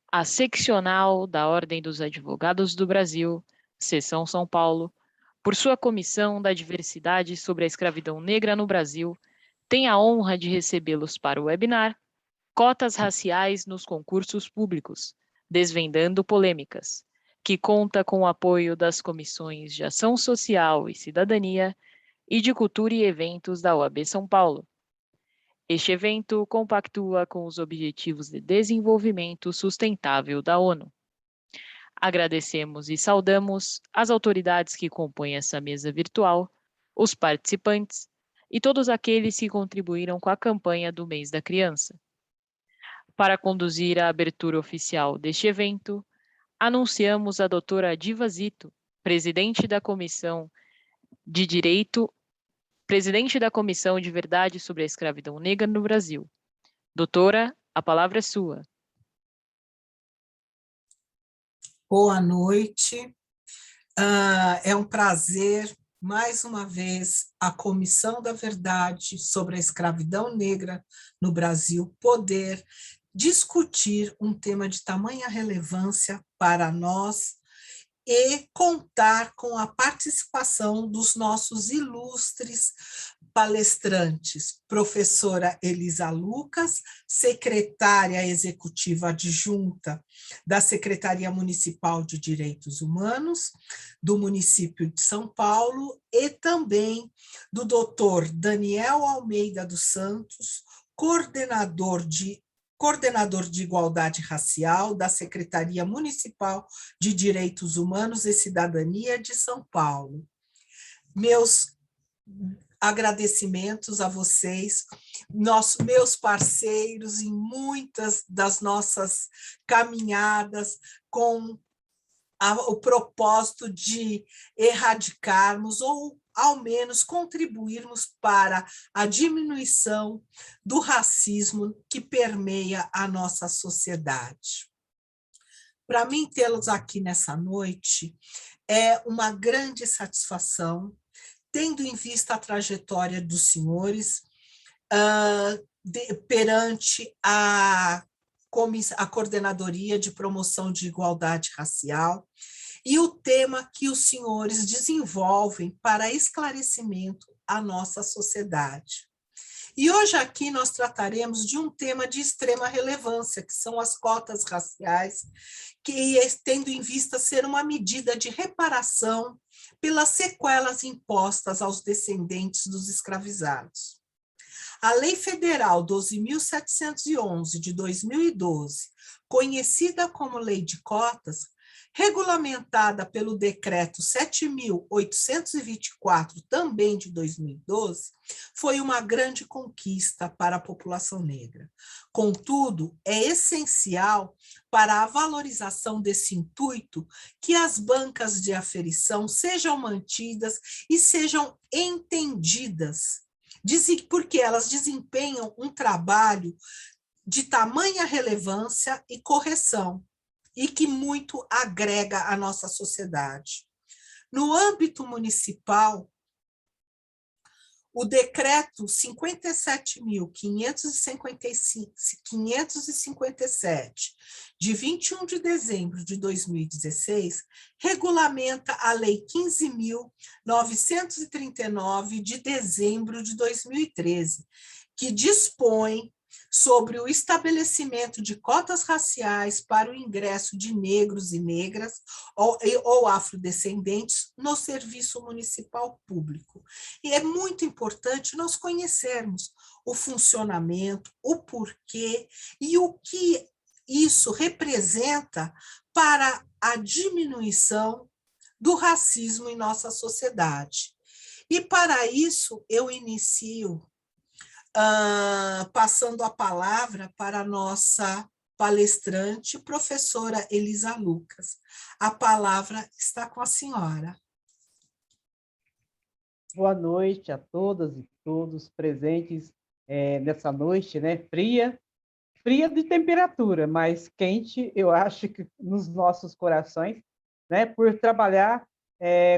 A seccional da Ordem dos Advogados do Brasil, Seção São Paulo, por sua Comissão da Diversidade sobre a Escravidão Negra no Brasil, tem a honra de recebê-los para o webinar Cotas Raciais nos Concursos Públicos, Desvendando Polêmicas, que conta com o apoio das Comissões de Ação Social e Cidadania e de Cultura e Eventos da OAB São Paulo. Este evento compactua com os Objetivos de Desenvolvimento Sustentável da ONU. Agradecemos e saudamos as autoridades que compõem essa mesa virtual, os participantes e todos aqueles que contribuíram com a campanha do Mês da Criança. Para conduzir a abertura oficial deste evento, anunciamos a doutora Diva Zito, presidente da Comissão de Verdade sobre a Escravidão Negra no Brasil. Doutora, a palavra é sua. Boa noite. É um prazer, mais uma vez, a Comissão da Verdade sobre a Escravidão Negra no Brasil poder discutir um tema de tamanha relevância para nós e contar com a participação dos nossos ilustres palestrantes, professora Elisa Lucas, secretária executiva adjunta da Secretaria Municipal de Direitos Humanos do município de São Paulo, e também do doutor Daniel Almeida dos Santos, coordenador de Igualdade Racial da Secretaria Municipal de Direitos Humanos e Cidadania de São Paulo. Meus agradecimentos a vocês, meus parceiros em muitas das nossas caminhadas com o propósito de erradicarmos ou ao menos contribuirmos para a diminuição do racismo que permeia a nossa sociedade. Para mim, tê-los aqui nessa noite é uma grande satisfação, tendo em vista a trajetória dos senhores perante a Coordenadoria de Promoção de Igualdade Racial, e o tema que os senhores desenvolvem para esclarecimento à nossa sociedade. E hoje aqui nós trataremos de um tema de extrema relevância, que são as cotas raciais, que tendo em vista ser uma medida de reparação pelas sequelas impostas aos descendentes dos escravizados. A Lei Federal 12.711, de 2012, conhecida como Lei de Cotas, regulamentada pelo Decreto 7.824, também de 2012, foi uma grande conquista para a população negra. Contudo, é essencial para a valorização desse intuito que as bancas de aferição sejam mantidas e sejam entendidas, porque elas desempenham um trabalho de tamanha relevância e correção, e que muito agrega à nossa sociedade. No âmbito municipal, o Decreto 57.557, de 21 de dezembro de 2016, regulamenta a Lei 15.939, de dezembro de 2013, que dispõe sobre o estabelecimento de cotas raciais para o ingresso de negros e negras ou afrodescendentes no serviço municipal público. E é muito importante nós conhecermos o funcionamento, o porquê e o que isso representa para a diminuição do racismo em nossa sociedade. E para isso eu inicio passando a palavra para a nossa palestrante, professora Elisa Lucas. A palavra está com a senhora. Boa noite a todas e todos presentes nessa noite, né? Fria de temperatura, mas quente, eu acho que nos nossos corações, né? Por trabalhar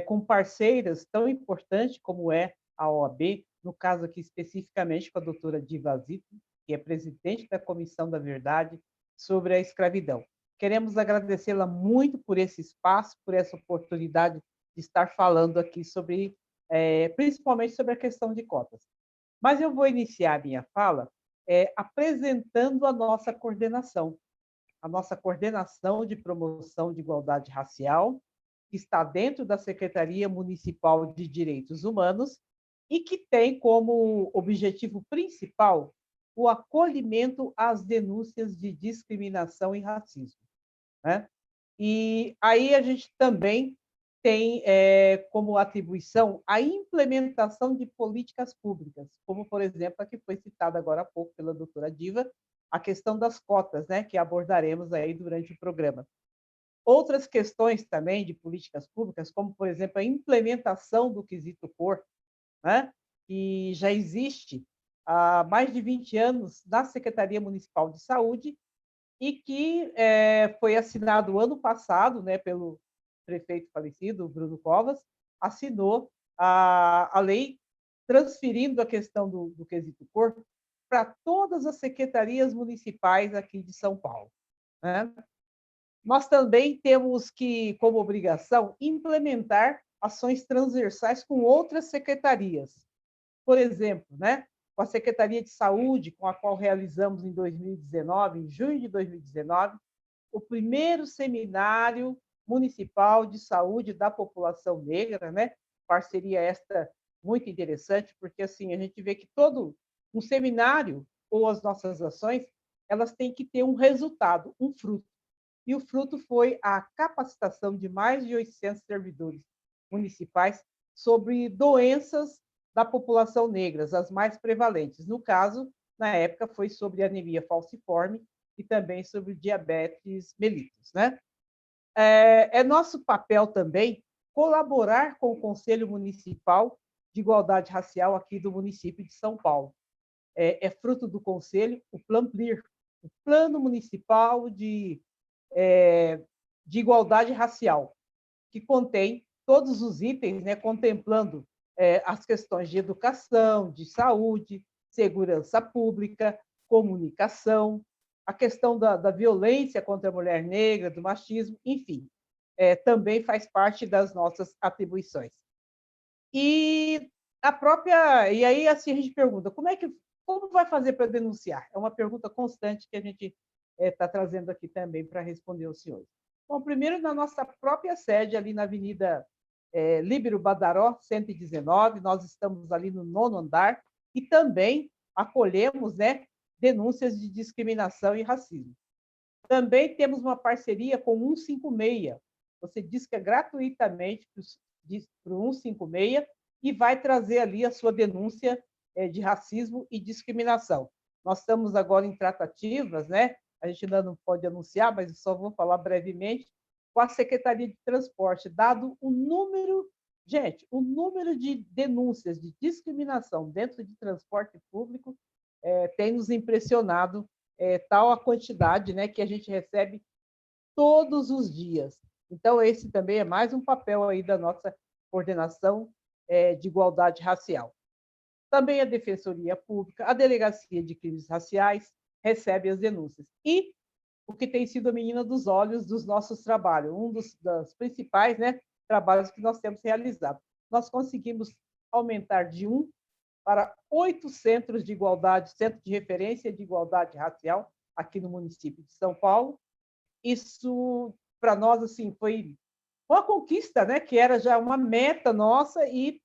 com parceiras tão importantes como é a OAB, no caso aqui especificamente com a doutora Diva Zito, que é presidente da Comissão da Verdade sobre a Escravidão. Queremos agradecê-la muito por esse espaço, por essa oportunidade de estar falando aqui sobre, principalmente sobre a questão de cotas. Mas eu vou iniciar a minha fala apresentando a nossa coordenação de promoção de igualdade racial, que está dentro da Secretaria Municipal de Direitos Humanos e que tem como objetivo principal o acolhimento às denúncias de discriminação e racismo, né? E aí a gente também tem como atribuição a implementação de políticas públicas, como, por exemplo, a que foi citada agora há pouco pela doutora Diva, a questão das cotas, né, que abordaremos aí durante o programa. Outras questões também de políticas públicas, como, por exemplo, a implementação do quesito cor, né, que já existe há mais de 20 anos na Secretaria Municipal de Saúde e que foi assinado ano passado, né, pelo prefeito falecido, Bruno Covas, assinou a lei transferindo a questão do quesito cor para todas as secretarias municipais aqui de São Paulo, né? Nós também temos que, como obrigação, implementar ações transversais com outras secretarias. Por exemplo, né, com a Secretaria de Saúde, com a qual realizamos em 2019, em junho de 2019, o primeiro seminário municipal de saúde da população negra, né? Parceria esta muito interessante, porque assim a gente vê que todo um seminário ou as nossas ações, elas têm que ter um resultado, um fruto. E o fruto foi a capacitação de mais de 800 servidores municipais sobre doenças da população negra, as mais prevalentes. No caso, na época, foi sobre anemia falciforme e também sobre diabetes mellitus, né? É nosso papel também colaborar com o Conselho Municipal de Igualdade Racial aqui do município de São Paulo. É fruto do Conselho o PLAN-PLIR, o Plano Municipal de Igualdade Racial, que contém todos os itens, né, contemplando as questões de educação, de saúde, segurança pública, comunicação, a questão da violência contra a mulher negra, do machismo, enfim, também faz parte das nossas atribuições. E aí assim a gente pergunta, como vai fazer para denunciar? É uma pergunta constante que a gente está trazendo aqui também para responder aos senhores. Bom, primeiro na nossa própria sede, ali na Avenida Líbero Badaró, 119, nós estamos ali no 9º andar e também acolhemos, né, denúncias de discriminação e racismo. Também temos uma parceria com o 156. Você disca gratuitamente para o 156 e vai trazer ali a sua denúncia de racismo e discriminação. Nós estamos agora em tratativas, né? A gente ainda não pode anunciar, mas eu só vou falar brevemente, com a Secretaria de Transporte, dado o número de denúncias de discriminação dentro de transporte público tem nos impressionado, tal a quantidade, né, que a gente recebe todos os dias. Então, esse também é mais um papel aí da nossa coordenação de igualdade racial. Também a Defensoria Pública, a Delegacia de Crimes Raciais recebe as denúncias. E o que tem sido a menina dos olhos dos nossos trabalhos, dos principais, né, trabalhos que nós temos realizado. Nós conseguimos aumentar de 1 para 8 centros de igualdade, centro de referência de igualdade racial aqui no município de São Paulo. Isso, para nós, assim, foi uma conquista, né, que era já uma meta nossa e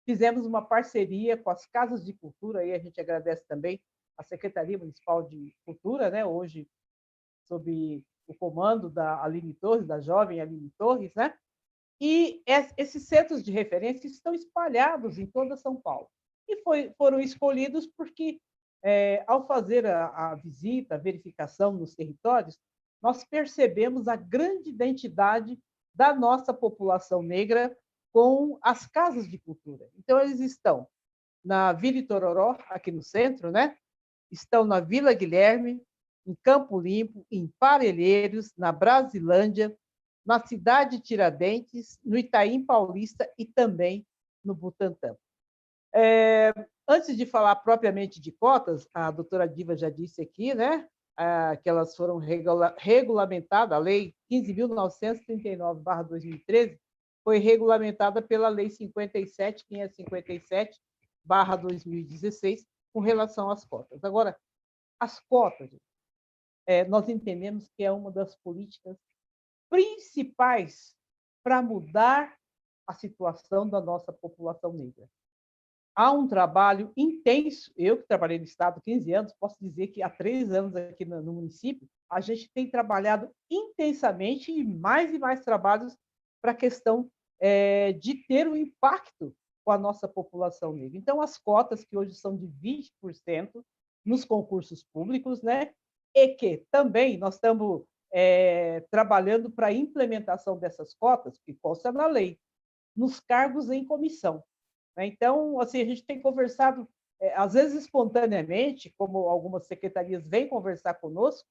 fizemos uma parceria com as casas de cultura, aí a gente agradece também a Secretaria Municipal de Cultura, né, hoje sob o comando da Aline Torres, da jovem Aline Torres, né? E esses centros de referência estão espalhados em toda São Paulo. E foram escolhidos porque, ao fazer a visita, a verificação nos territórios, nós percebemos a grande identidade da nossa população negra com as casas de cultura. Então, eles estão na Vila Itororó, aqui no centro, né? Estão na Vila Guilherme, em Campo Limpo, em Parelheiros, na Brasilândia, na cidade de Tiradentes, no Itaim Paulista e também no Butantã. Antes de falar propriamente de cotas, a doutora Diva já disse aqui, né? que elas foram regulamentadas, a Lei 15.939/2013, foi regulamentada pela Lei 57.557/2016, com relação às cotas. Agora, as cotas, nós entendemos que é uma das políticas principais para mudar a situação da nossa população negra. Há um trabalho intenso. Eu, que trabalhei no Estado há 15 anos, posso dizer que há 3 anos aqui no município, a gente tem trabalhado intensamente e mais trabalhos para a questão de ter um impacto com a nossa população negra. Então, as cotas, que hoje são de 20% nos concursos públicos, né? E que também nós estamos trabalhando para a implementação dessas cotas, que consta na lei, nos cargos em comissão. Então, assim, a gente tem conversado, às vezes espontaneamente, como algumas secretarias vêm conversar conosco,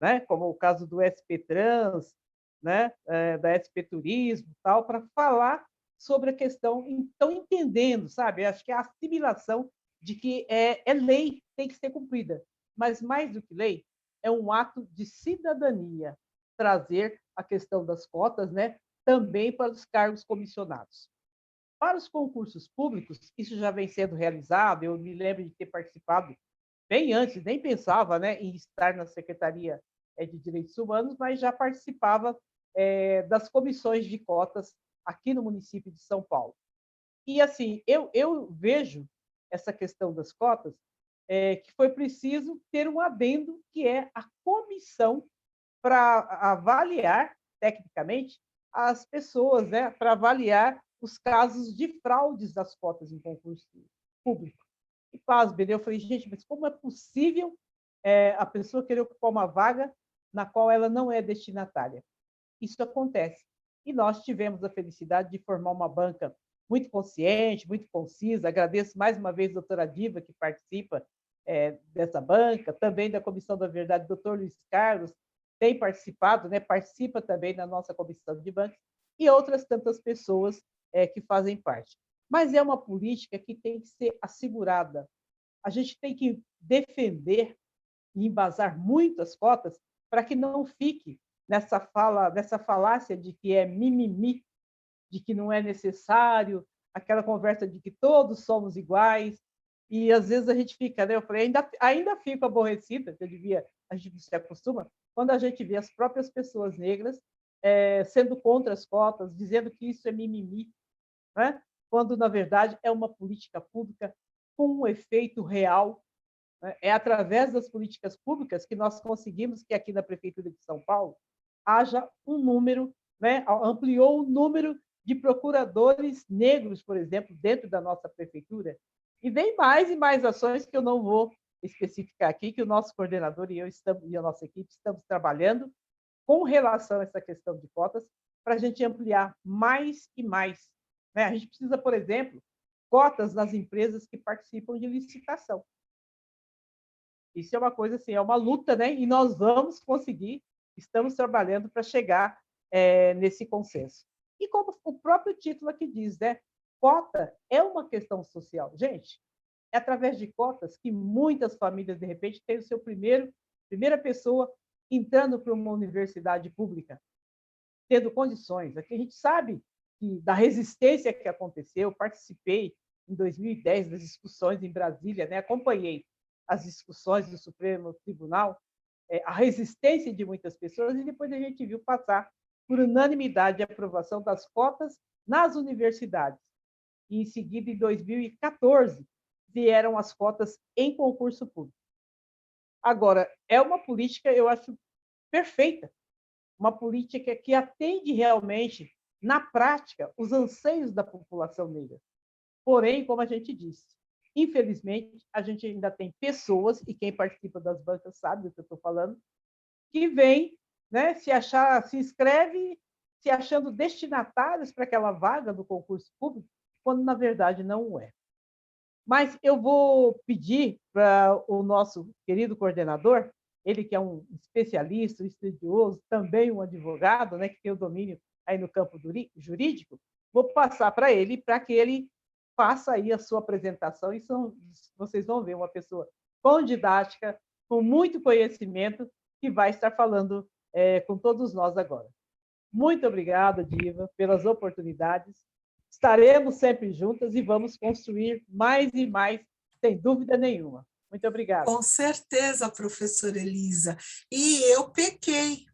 né, como o caso do SP Trans, né, da SP Turismo, tal, para falar sobre a questão, estão entendendo, sabe? Acho que é a assimilação de que é lei, tem que ser cumprida, mas mais do que lei, é um ato de cidadania trazer a questão das cotas, né, também para os cargos comissionados. Para os concursos públicos, isso já vem sendo realizado. Eu me lembro de ter participado bem antes, nem pensava, né, em estar na Secretaria de Direitos Humanos, mas já participava das comissões de cotas aqui no município de São Paulo. E, assim, eu vejo essa questão das cotas, que foi preciso ter um adendo, que é a comissão para avaliar, tecnicamente, as pessoas, né, para avaliar os casos de fraudes das cotas em concurso público. E pasmem, eu falei, gente, mas como é possível a pessoa querer ocupar uma vaga na qual ela não é destinatária? Isso acontece. E nós tivemos a felicidade de formar uma banca muito consciente, muito concisa. Agradeço mais uma vez a doutora Diva, que participa dessa banca, também da Comissão da Verdade, o doutor Luiz Carlos, tem participado, né? Participa também da nossa comissão de bancos, e outras tantas pessoas que fazem parte. Mas é uma política que tem que ser assegurada. A gente tem que defender e embasar muito as cotas para que não fique nessa falácia de que é mimimi, de que não é necessário, aquela conversa de que todos somos iguais. E às vezes a gente fica, né? Eu falei, ainda fico aborrecida, a gente se acostuma, quando a gente vê as próprias pessoas negras sendo contra as cotas, dizendo que isso é mimimi, né? Quando, na verdade, é uma política pública com um efeito real. Né? É através das políticas públicas que nós conseguimos que aqui na Prefeitura de São Paulo haja um número, né? Ampliou o número de procuradores negros, por exemplo, dentro da nossa prefeitura. E vem mais e mais ações que eu não vou especificar aqui, que o nosso coordenador e eu e a nossa equipe estamos trabalhando com relação a essa questão de cotas, para a gente ampliar mais e mais. Né? A gente precisa, por exemplo, cotas nas empresas que participam de licitação. Isso é uma coisa assim, é uma luta, né? E nós vamos conseguir, estamos trabalhando para chegar nesse consenso. E como o próprio título aqui diz, né? Cota é uma questão social. Gente, é através de cotas que muitas famílias, de repente, têm o seu primeira pessoa entrando para uma universidade pública, tendo condições. Aqui a gente sabe da resistência que aconteceu. Participei em 2010 das discussões em Brasília, né? Acompanhei as discussões do Supremo Tribunal, a resistência de muitas pessoas, e depois a gente viu passar por unanimidade a aprovação das cotas nas universidades. E, em seguida, em 2014, vieram as cotas em concurso público. Agora, é uma política, eu acho, perfeita, uma política que atende realmente, na prática, os anseios da população negra. Porém, como a gente disse, infelizmente, a gente ainda tem pessoas, e quem participa das bancas sabe do que eu estou falando, que vem, né, se inscreve se achando destinatários para aquela vaga do concurso público, quando, na verdade, não é. Mas eu vou pedir para o nosso querido coordenador, ele que é um especialista, um estudioso, também um advogado, né, que tem o domínio aí no campo jurídico, vou passar para ele, para que ele faça aí a sua apresentação, e vocês vão ver uma pessoa com didática, com muito conhecimento, que vai estar falando com todos nós agora. Muito obrigada, Diva, pelas oportunidades. Estaremos sempre juntas e vamos construir mais e mais, sem dúvida nenhuma. Muito obrigada. Com certeza, professora Elisa. E eu pequei,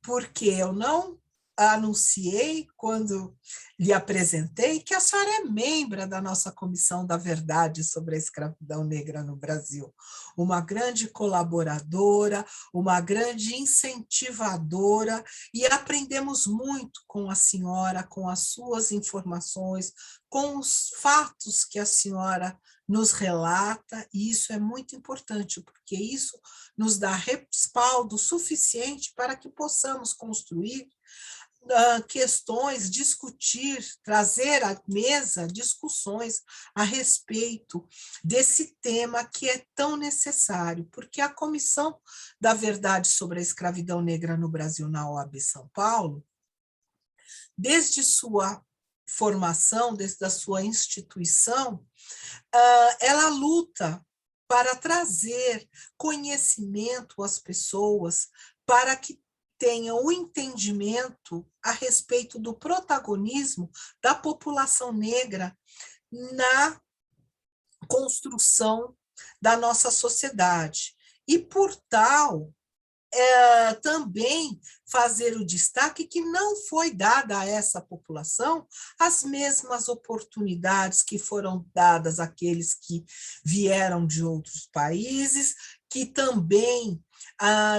porque eu não anunciei, quando lhe apresentei, que a senhora é membro da nossa Comissão da Verdade sobre a Escravidão Negra no Brasil. Uma grande colaboradora, uma grande incentivadora, e aprendemos muito com a senhora, com as suas informações, com os fatos que a senhora nos relata, e isso é muito importante, porque isso nos dá respaldo suficiente para que possamos construir questões, discutir, trazer à mesa discussões a respeito desse tema que é tão necessário, porque a Comissão da Verdade sobre a Escravidão Negra no Brasil, na OAB São Paulo, desde sua formação, desde a sua instituição, ela luta para trazer conhecimento às pessoas, para que tenham o entendimento a respeito do protagonismo da população negra na construção da nossa sociedade. E, por tal, também fazer o destaque que não foi dada a essa população as mesmas oportunidades que foram dadas àqueles que vieram de outros países, que também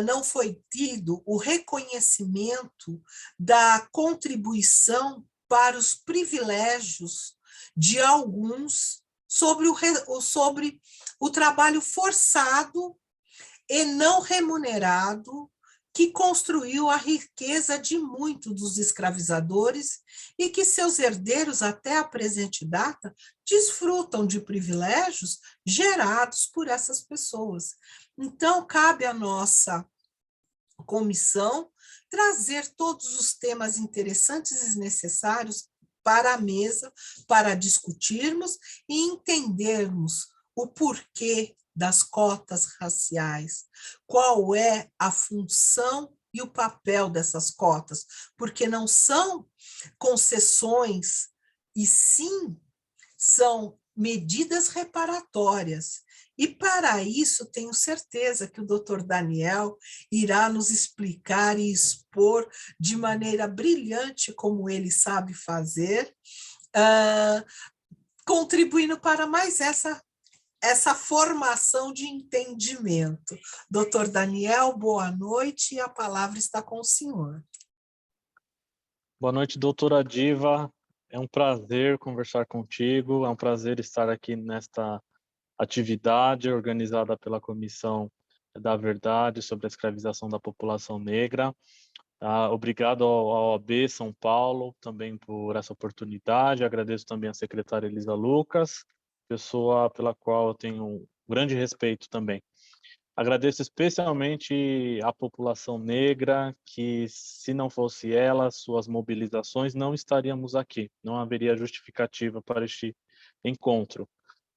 não foi tido o reconhecimento da contribuição para os privilégios de alguns sobre o trabalho forçado e não remunerado que construiu a riqueza de muitos dos escravizadores e que seus herdeiros, até a presente data, desfrutam de privilégios gerados por essas pessoas. Então, cabe à nossa comissão trazer todos os temas interessantes e necessários para a mesa, para discutirmos e entendermos o porquê das cotas raciais, qual é a função e o papel dessas cotas, porque não são concessões, e sim são medidas reparatórias. E para isso, tenho certeza que o doutor Daniel irá nos explicar e expor de maneira brilhante, como ele sabe fazer, contribuindo para mais essa formação de entendimento. Doutor Daniel, boa noite, e a palavra está com o senhor. Boa noite, doutora Diva. É um prazer conversar contigo, é um prazer estar aqui nesta atividade organizada pela Comissão da Verdade sobre a Escravização da População Negra. Obrigado ao OAB São Paulo também por essa oportunidade. Agradeço também à secretária Elisa Lucas, pessoa pela qual eu tenho um grande respeito também. Agradeço especialmente à população negra, que se não fosse ela, suas mobilizações, não estaríamos aqui. Não haveria justificativa para este encontro.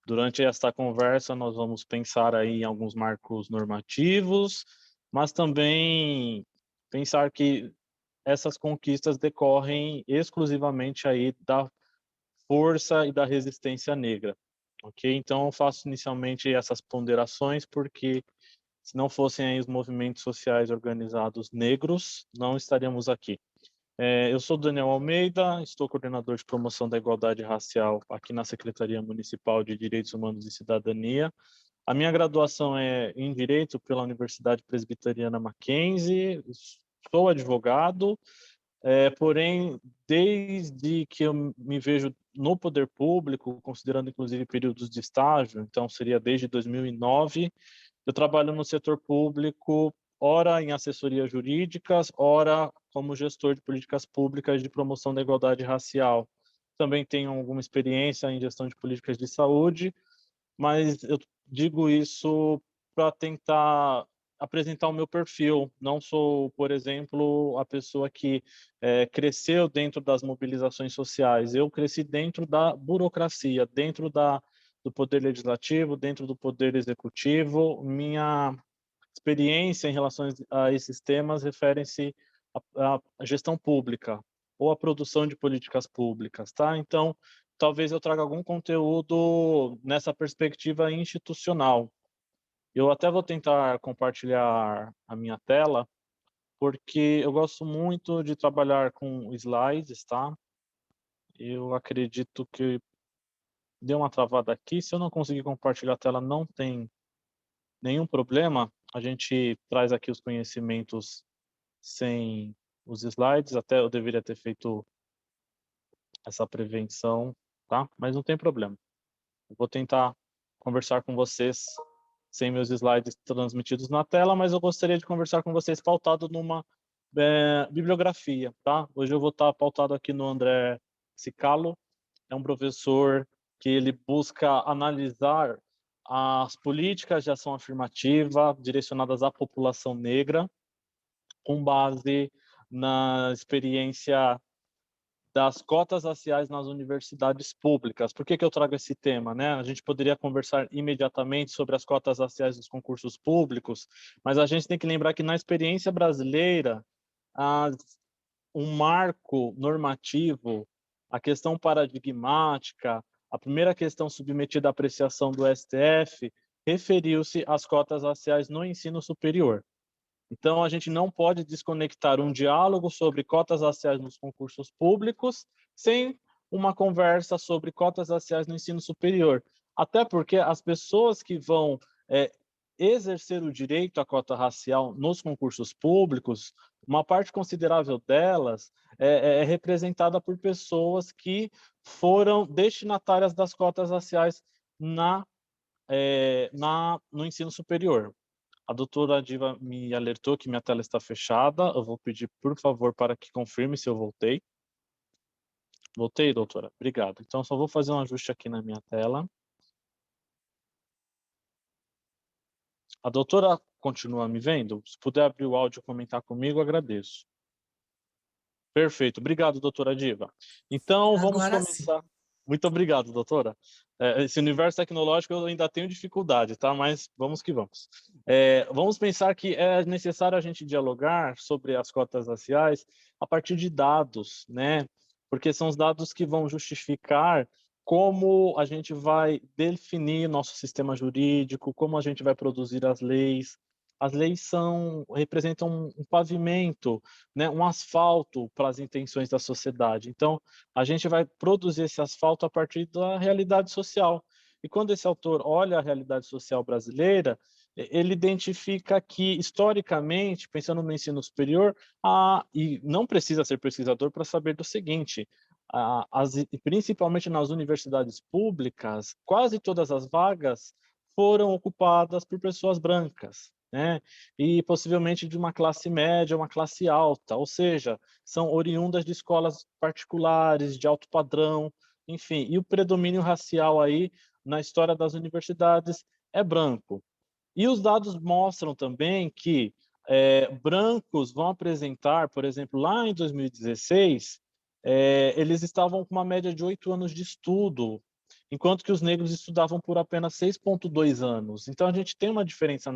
Durante esta conversa, nós vamos pensar aí em alguns marcos normativos, mas também pensar que essas conquistas decorrem exclusivamente aí da força e da resistência negra, ok? Então, eu faço inicialmente essas ponderações porque, se não fossem aí os movimentos sociais organizados negros, não estaríamos aqui. Eu sou Daniel Almeida, estou coordenador de promoção da igualdade racial aqui na Secretaria Municipal de Direitos Humanos e Cidadania. A minha graduação é em Direito pela Universidade Presbiteriana Mackenzie, sou advogado, porém, desde que eu me vejo no poder público, considerando inclusive períodos de estágio, então seria desde 2009, eu trabalho no setor público, ora em assessorias jurídicas, ora como gestor de políticas públicas de promoção da igualdade racial. Também tenho alguma experiência em gestão de políticas de saúde, mas eu digo isso para tentar apresentar o meu perfil. Não sou, por exemplo, a pessoa que cresceu dentro das mobilizações sociais. Eu cresci dentro da burocracia, dentro do poder legislativo, dentro do poder executivo. Minha experiência em relação a esses temas referem-se à gestão pública ou à produção de políticas públicas, tá? Então, talvez eu traga algum conteúdo nessa perspectiva institucional. Eu até vou tentar compartilhar a minha tela, porque eu gosto muito de trabalhar com slides, tá? Eu acredito que deu uma travada aqui. Se eu não conseguir compartilhar a tela, não tem nenhum problema. A gente traz aqui os conhecimentos sem os slides. Até eu deveria ter feito essa prevenção, tá? Mas não tem problema. Eu vou tentar conversar com vocês sem meus slides transmitidos na tela, mas eu gostaria de conversar com vocês pautado numa bibliografia, tá? Hoje eu vou estar pautado aqui no André Cicalo. É um professor que ele busca analisar as políticas de ação afirmativa direcionadas à população negra, com base na experiência das cotas raciais nas universidades públicas. Por que eu trago esse tema, né? A gente poderia conversar imediatamente sobre as cotas raciais dos concursos públicos, mas a gente tem que lembrar que na experiência brasileira, um marco normativo, a questão paradigmática, a primeira questão submetida à apreciação do STF, referiu-se às cotas raciais no ensino superior. Então, a gente não pode desconectar um diálogo sobre cotas raciais nos concursos públicos sem uma conversa sobre cotas raciais no ensino superior. Até porque as pessoas que vão exercer o direito à cota racial nos concursos públicos, uma parte considerável delas é representada por pessoas que foram destinatárias das cotas raciais no ensino superior. A doutora Diva me alertou que minha tela está fechada. Eu vou pedir, por favor, para que confirme se eu voltei. Voltei, doutora? Obrigado. Então, só vou fazer um ajuste aqui na minha tela. A doutora continua me vendo? Se puder abrir o áudio e comentar comigo, agradeço. Perfeito. Obrigado, doutora Diva. Então, vamos Agora começar. sim. Muito obrigado, doutora. Esse universo tecnológico eu ainda tenho dificuldade, tá? Mas vamos que vamos. Vamos pensar que é necessário a gente dialogar sobre as cotas raciais a partir de dados, né? Porque são os dados que vão justificar como a gente vai definir nosso sistema jurídico, como a gente vai produzir as leis. As leis representam um pavimento, né, um asfalto para as intenções da sociedade. Então, a gente vai produzir esse asfalto a partir da realidade social. E quando esse autor olha a realidade social brasileira, ele identifica que, historicamente, pensando no ensino superior, e não precisa ser pesquisador para saber do seguinte, principalmente nas universidades públicas, quase todas as vagas foram ocupadas por pessoas brancas, né? E possivelmente de uma classe média, uma classe alta, ou seja, são oriundas de escolas particulares, de alto padrão, enfim, e o predomínio racial aí na história das universidades é branco. E os dados mostram também que brancos vão apresentar, por exemplo, lá em 2016, eles estavam com uma média de 8 anos de estudo, enquanto que os negros estudavam por apenas 6,2 anos. Então, a gente tem uma diferença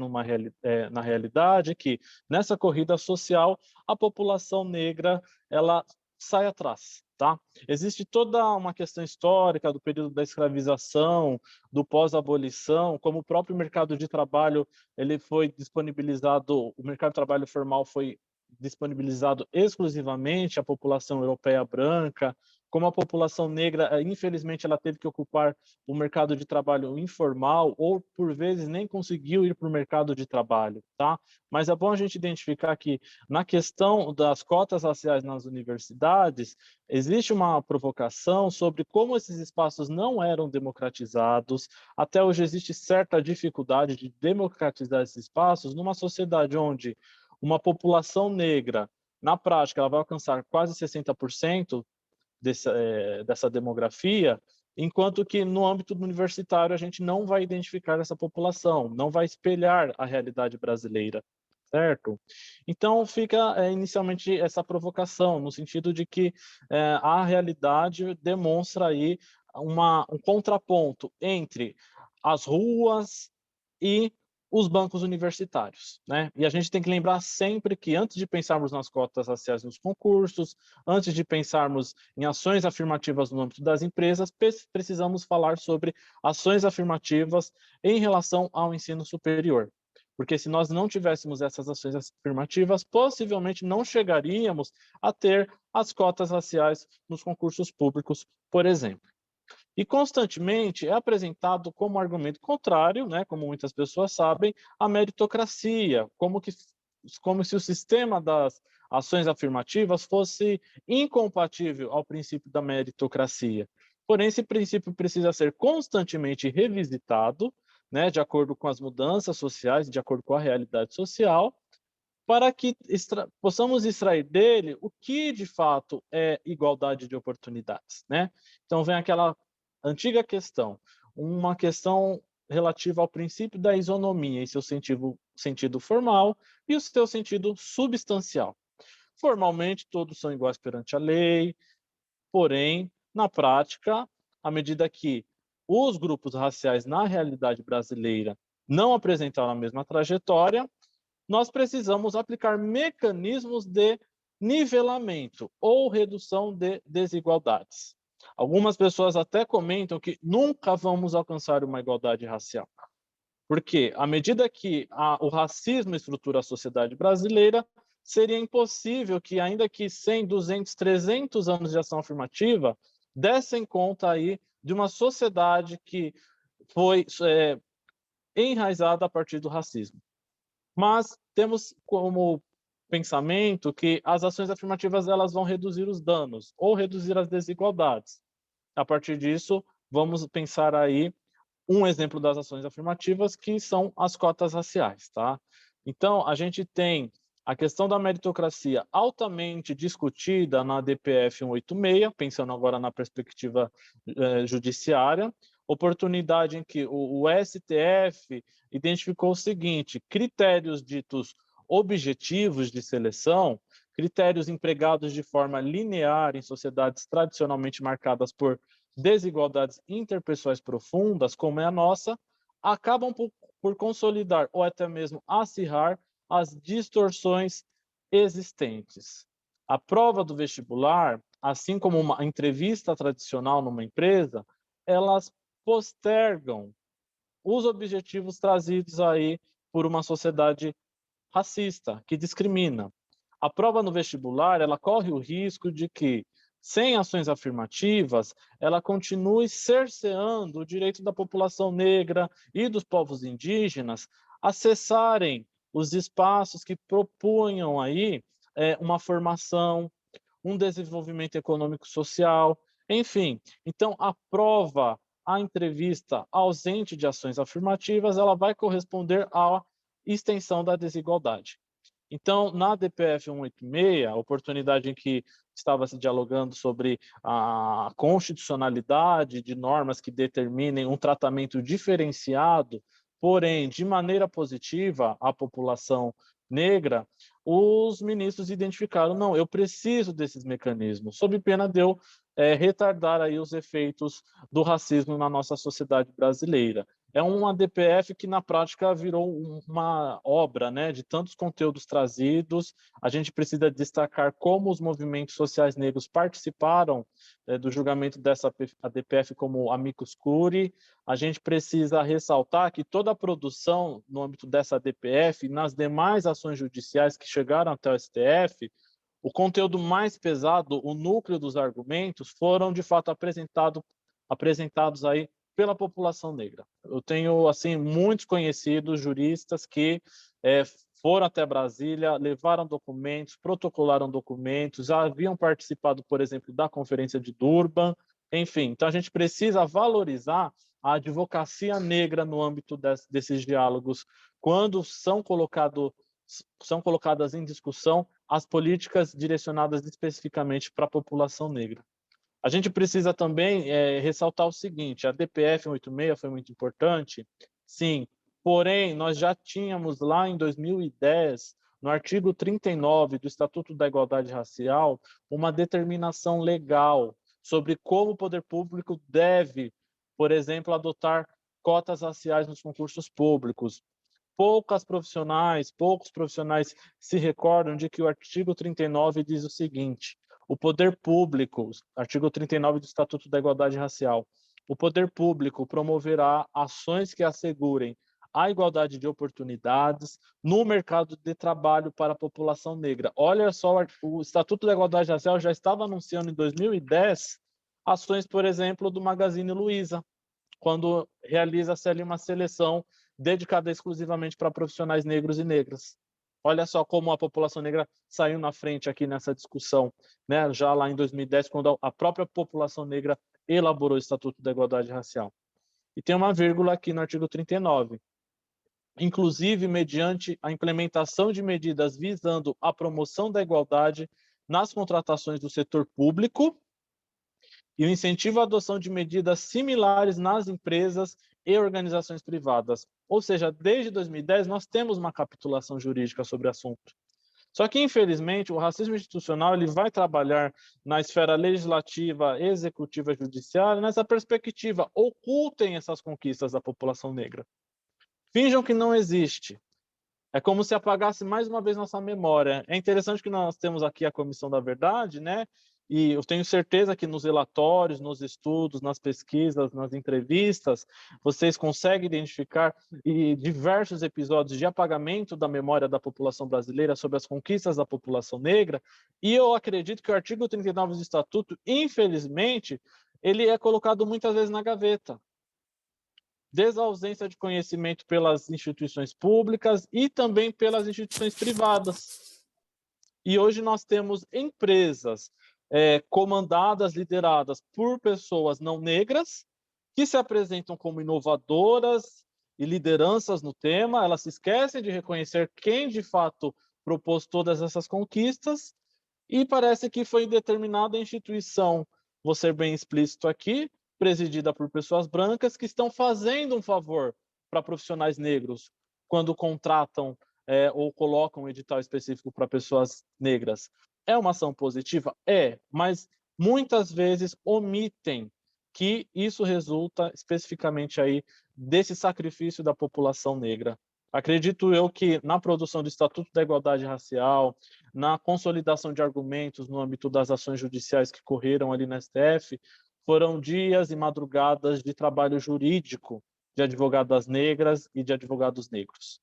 na realidade que, nessa corrida social, a população negra ela sai atrás. Tá? Existe toda uma questão histórica do período da escravização, do pós-abolição, como o próprio mercado de trabalho ele foi disponibilizado, o mercado de trabalho formal foi disponibilizado exclusivamente à população europeia branca, como a população negra, infelizmente, ela teve que ocupar o mercado de trabalho informal ou, por vezes, nem conseguiu ir para o mercado de trabalho, tá? Mas é bom a gente identificar que, na questão das cotas raciais nas universidades, existe uma provocação sobre como esses espaços não eram democratizados. Até hoje existe certa dificuldade de democratizar esses espaços numa sociedade onde uma população negra, na prática, ela vai alcançar quase 60% dessa demografia, enquanto que no âmbito universitário a gente não vai identificar essa população, não vai espelhar a realidade brasileira, certo? Então fica inicialmente essa provocação, no sentido de que a realidade demonstra aí um contraponto entre as ruas e os bancos universitários, né? E a gente tem que lembrar sempre que antes de pensarmos nas cotas raciais nos concursos, antes de pensarmos em ações afirmativas no âmbito das empresas, precisamos falar sobre ações afirmativas em relação ao ensino superior. Porque se nós não tivéssemos essas ações afirmativas, possivelmente não chegaríamos a ter as cotas raciais nos concursos públicos, por exemplo. E constantemente é apresentado como argumento contrário, né, como muitas pessoas sabem, a meritocracia, como se o sistema das ações afirmativas fosse incompatível ao princípio da meritocracia. Porém, esse princípio precisa ser constantemente revisitado, né, de acordo com as mudanças sociais, de acordo com a realidade social, para que possamos extrair dele o que de fato é igualdade de oportunidades, né? Então vem aquela antiga questão, uma questão relativa ao princípio da isonomia em seu sentido formal e o seu sentido substancial. Formalmente, todos são iguais perante a lei, porém, na prática, à medida que os grupos raciais na realidade brasileira não apresentaram a mesma trajetória, nós precisamos aplicar mecanismos de nivelamento ou redução de desigualdades. Algumas pessoas até comentam que nunca vamos alcançar uma igualdade racial, porque à medida que o racismo estrutura a sociedade brasileira, seria impossível que, ainda que 100, 200, 300 anos de ação afirmativa, dessem conta aí de uma sociedade que foi enraizada a partir do racismo. Mas temos como pensamento que as ações afirmativas elas vão reduzir os danos ou reduzir as desigualdades. A partir disso, vamos pensar aí um exemplo das ações afirmativas, que são as cotas raciais, tá? Então, a gente tem a questão da meritocracia altamente discutida na DPF 186, pensando agora na perspectiva judiciária, oportunidade em que o STF identificou o seguinte: critérios ditos objetivos de seleção, critérios empregados de forma linear em sociedades tradicionalmente marcadas por desigualdades interpessoais profundas, como é a nossa, acabam por consolidar ou até mesmo acirrar as distorções existentes. A prova do vestibular, assim como uma entrevista tradicional numa empresa, elas postergam os objetivos trazidos aí por uma sociedade racista, que discrimina. A prova no vestibular, ela corre o risco de que, sem ações afirmativas, ela continue cerceando o direito da população negra e dos povos indígenas a acessarem os espaços que propunham aí uma formação, um desenvolvimento econômico-social, enfim. Então, a prova, a entrevista ausente de ações afirmativas, ela vai corresponder à extensão da desigualdade. Então, na DPF 186, a oportunidade em que estava se dialogando sobre a constitucionalidade de normas que determinem um tratamento diferenciado, porém, de maneira positiva, à população negra, os ministros identificaram, não, eu preciso desses mecanismos, sob pena de eu retardar aí os efeitos do racismo na nossa sociedade brasileira. É uma DPF que, na prática, virou uma obra, né, de tantos conteúdos trazidos. A gente precisa destacar como os movimentos sociais negros participaram do julgamento dessa DPF como amicus curiae. A gente precisa ressaltar que toda a produção no âmbito dessa DPF e nas demais ações judiciais que chegaram até o STF, o conteúdo mais pesado, o núcleo dos argumentos, foram, de fato, apresentados aí pela população negra. Eu tenho, assim, muitos conhecidos juristas que foram até Brasília, levaram documentos, protocolaram documentos, já haviam participado, por exemplo, da Conferência de Durban, enfim. Então, a gente precisa valorizar a advocacia negra no âmbito desses diálogos, quando são colocadas em discussão as políticas direcionadas especificamente para a população negra. A gente precisa também ressaltar o seguinte: a DPF 186 foi muito importante, sim, porém, nós já tínhamos lá em 2010, no artigo 39 do Estatuto da Igualdade Racial, uma determinação legal sobre como o poder público deve, por exemplo, adotar cotas raciais nos concursos públicos. poucos profissionais se recordam de que o artigo 39 diz o seguinte: o poder público, artigo 39 do Estatuto da Igualdade Racial, o poder público promoverá ações que assegurem a igualdade de oportunidades no mercado de trabalho para a população negra. Olha só, o Estatuto da Igualdade Racial já estava anunciando em 2010 ações, por exemplo, do Magazine Luiza, quando realiza-se ali uma seleção dedicada exclusivamente para profissionais negros e negras. Olha só como a população negra saiu na frente aqui nessa discussão, né? Já lá em 2010, quando a própria população negra elaborou o Estatuto da Igualdade Racial. E tem uma vírgula aqui no artigo 39. Inclusive mediante a implementação de medidas visando a promoção da igualdade nas contratações do setor público e o incentivo à adoção de medidas similares nas empresas e organizações privadas. Ou seja, desde 2010 nós temos uma capitulação jurídica sobre o assunto. Só que, infelizmente, o racismo institucional ele vai trabalhar na esfera legislativa, executiva e judiciária nessa perspectiva. Ocultem essas conquistas da população negra. Finjam que não existe. É como se apagasse mais uma vez nossa memória. É interessante que nós temos aqui a Comissão da Verdade, né? E eu tenho certeza que nos relatórios, nos estudos, nas pesquisas, nas entrevistas, vocês conseguem identificar diversos episódios de apagamento da memória da população brasileira sobre as conquistas da população negra. E eu acredito que o artigo 39 do Estatuto, infelizmente, ele é colocado muitas vezes na gaveta. Desde a ausência de conhecimento pelas instituições públicas e também pelas instituições privadas. E hoje nós temos empresas comandadas, lideradas por pessoas não negras, que se apresentam como inovadoras e lideranças no tema, elas se esquecem de reconhecer quem de fato propôs todas essas conquistas, e parece que foi determinada instituição, vou ser bem explícito aqui, presidida por pessoas brancas que estão fazendo um favor para profissionais negros quando contratam ou colocam um edital específico para pessoas negras. É uma ação positiva? É, mas muitas vezes omitem que isso resulta especificamente aí desse sacrifício da população negra. Acredito eu que na produção do Estatuto da Igualdade Racial, na consolidação de argumentos no âmbito das ações judiciais que correram ali na STF, foram dias e madrugadas de trabalho jurídico de advogadas negras e de advogados negros.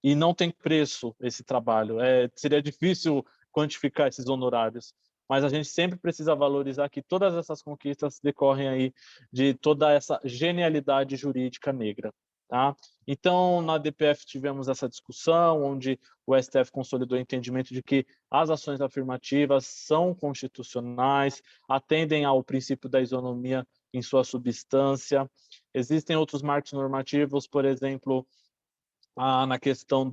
E não tem preço esse trabalho. Seria difícil quantificar esses honorários, mas a gente sempre precisa valorizar que todas essas conquistas decorrem aí de toda essa genialidade jurídica negra. Tá? Então, na DPF tivemos essa discussão, onde o STF consolidou o entendimento de que as ações afirmativas são constitucionais, atendem ao princípio da isonomia em sua substância. Existem outros marcos normativos, por exemplo, na questão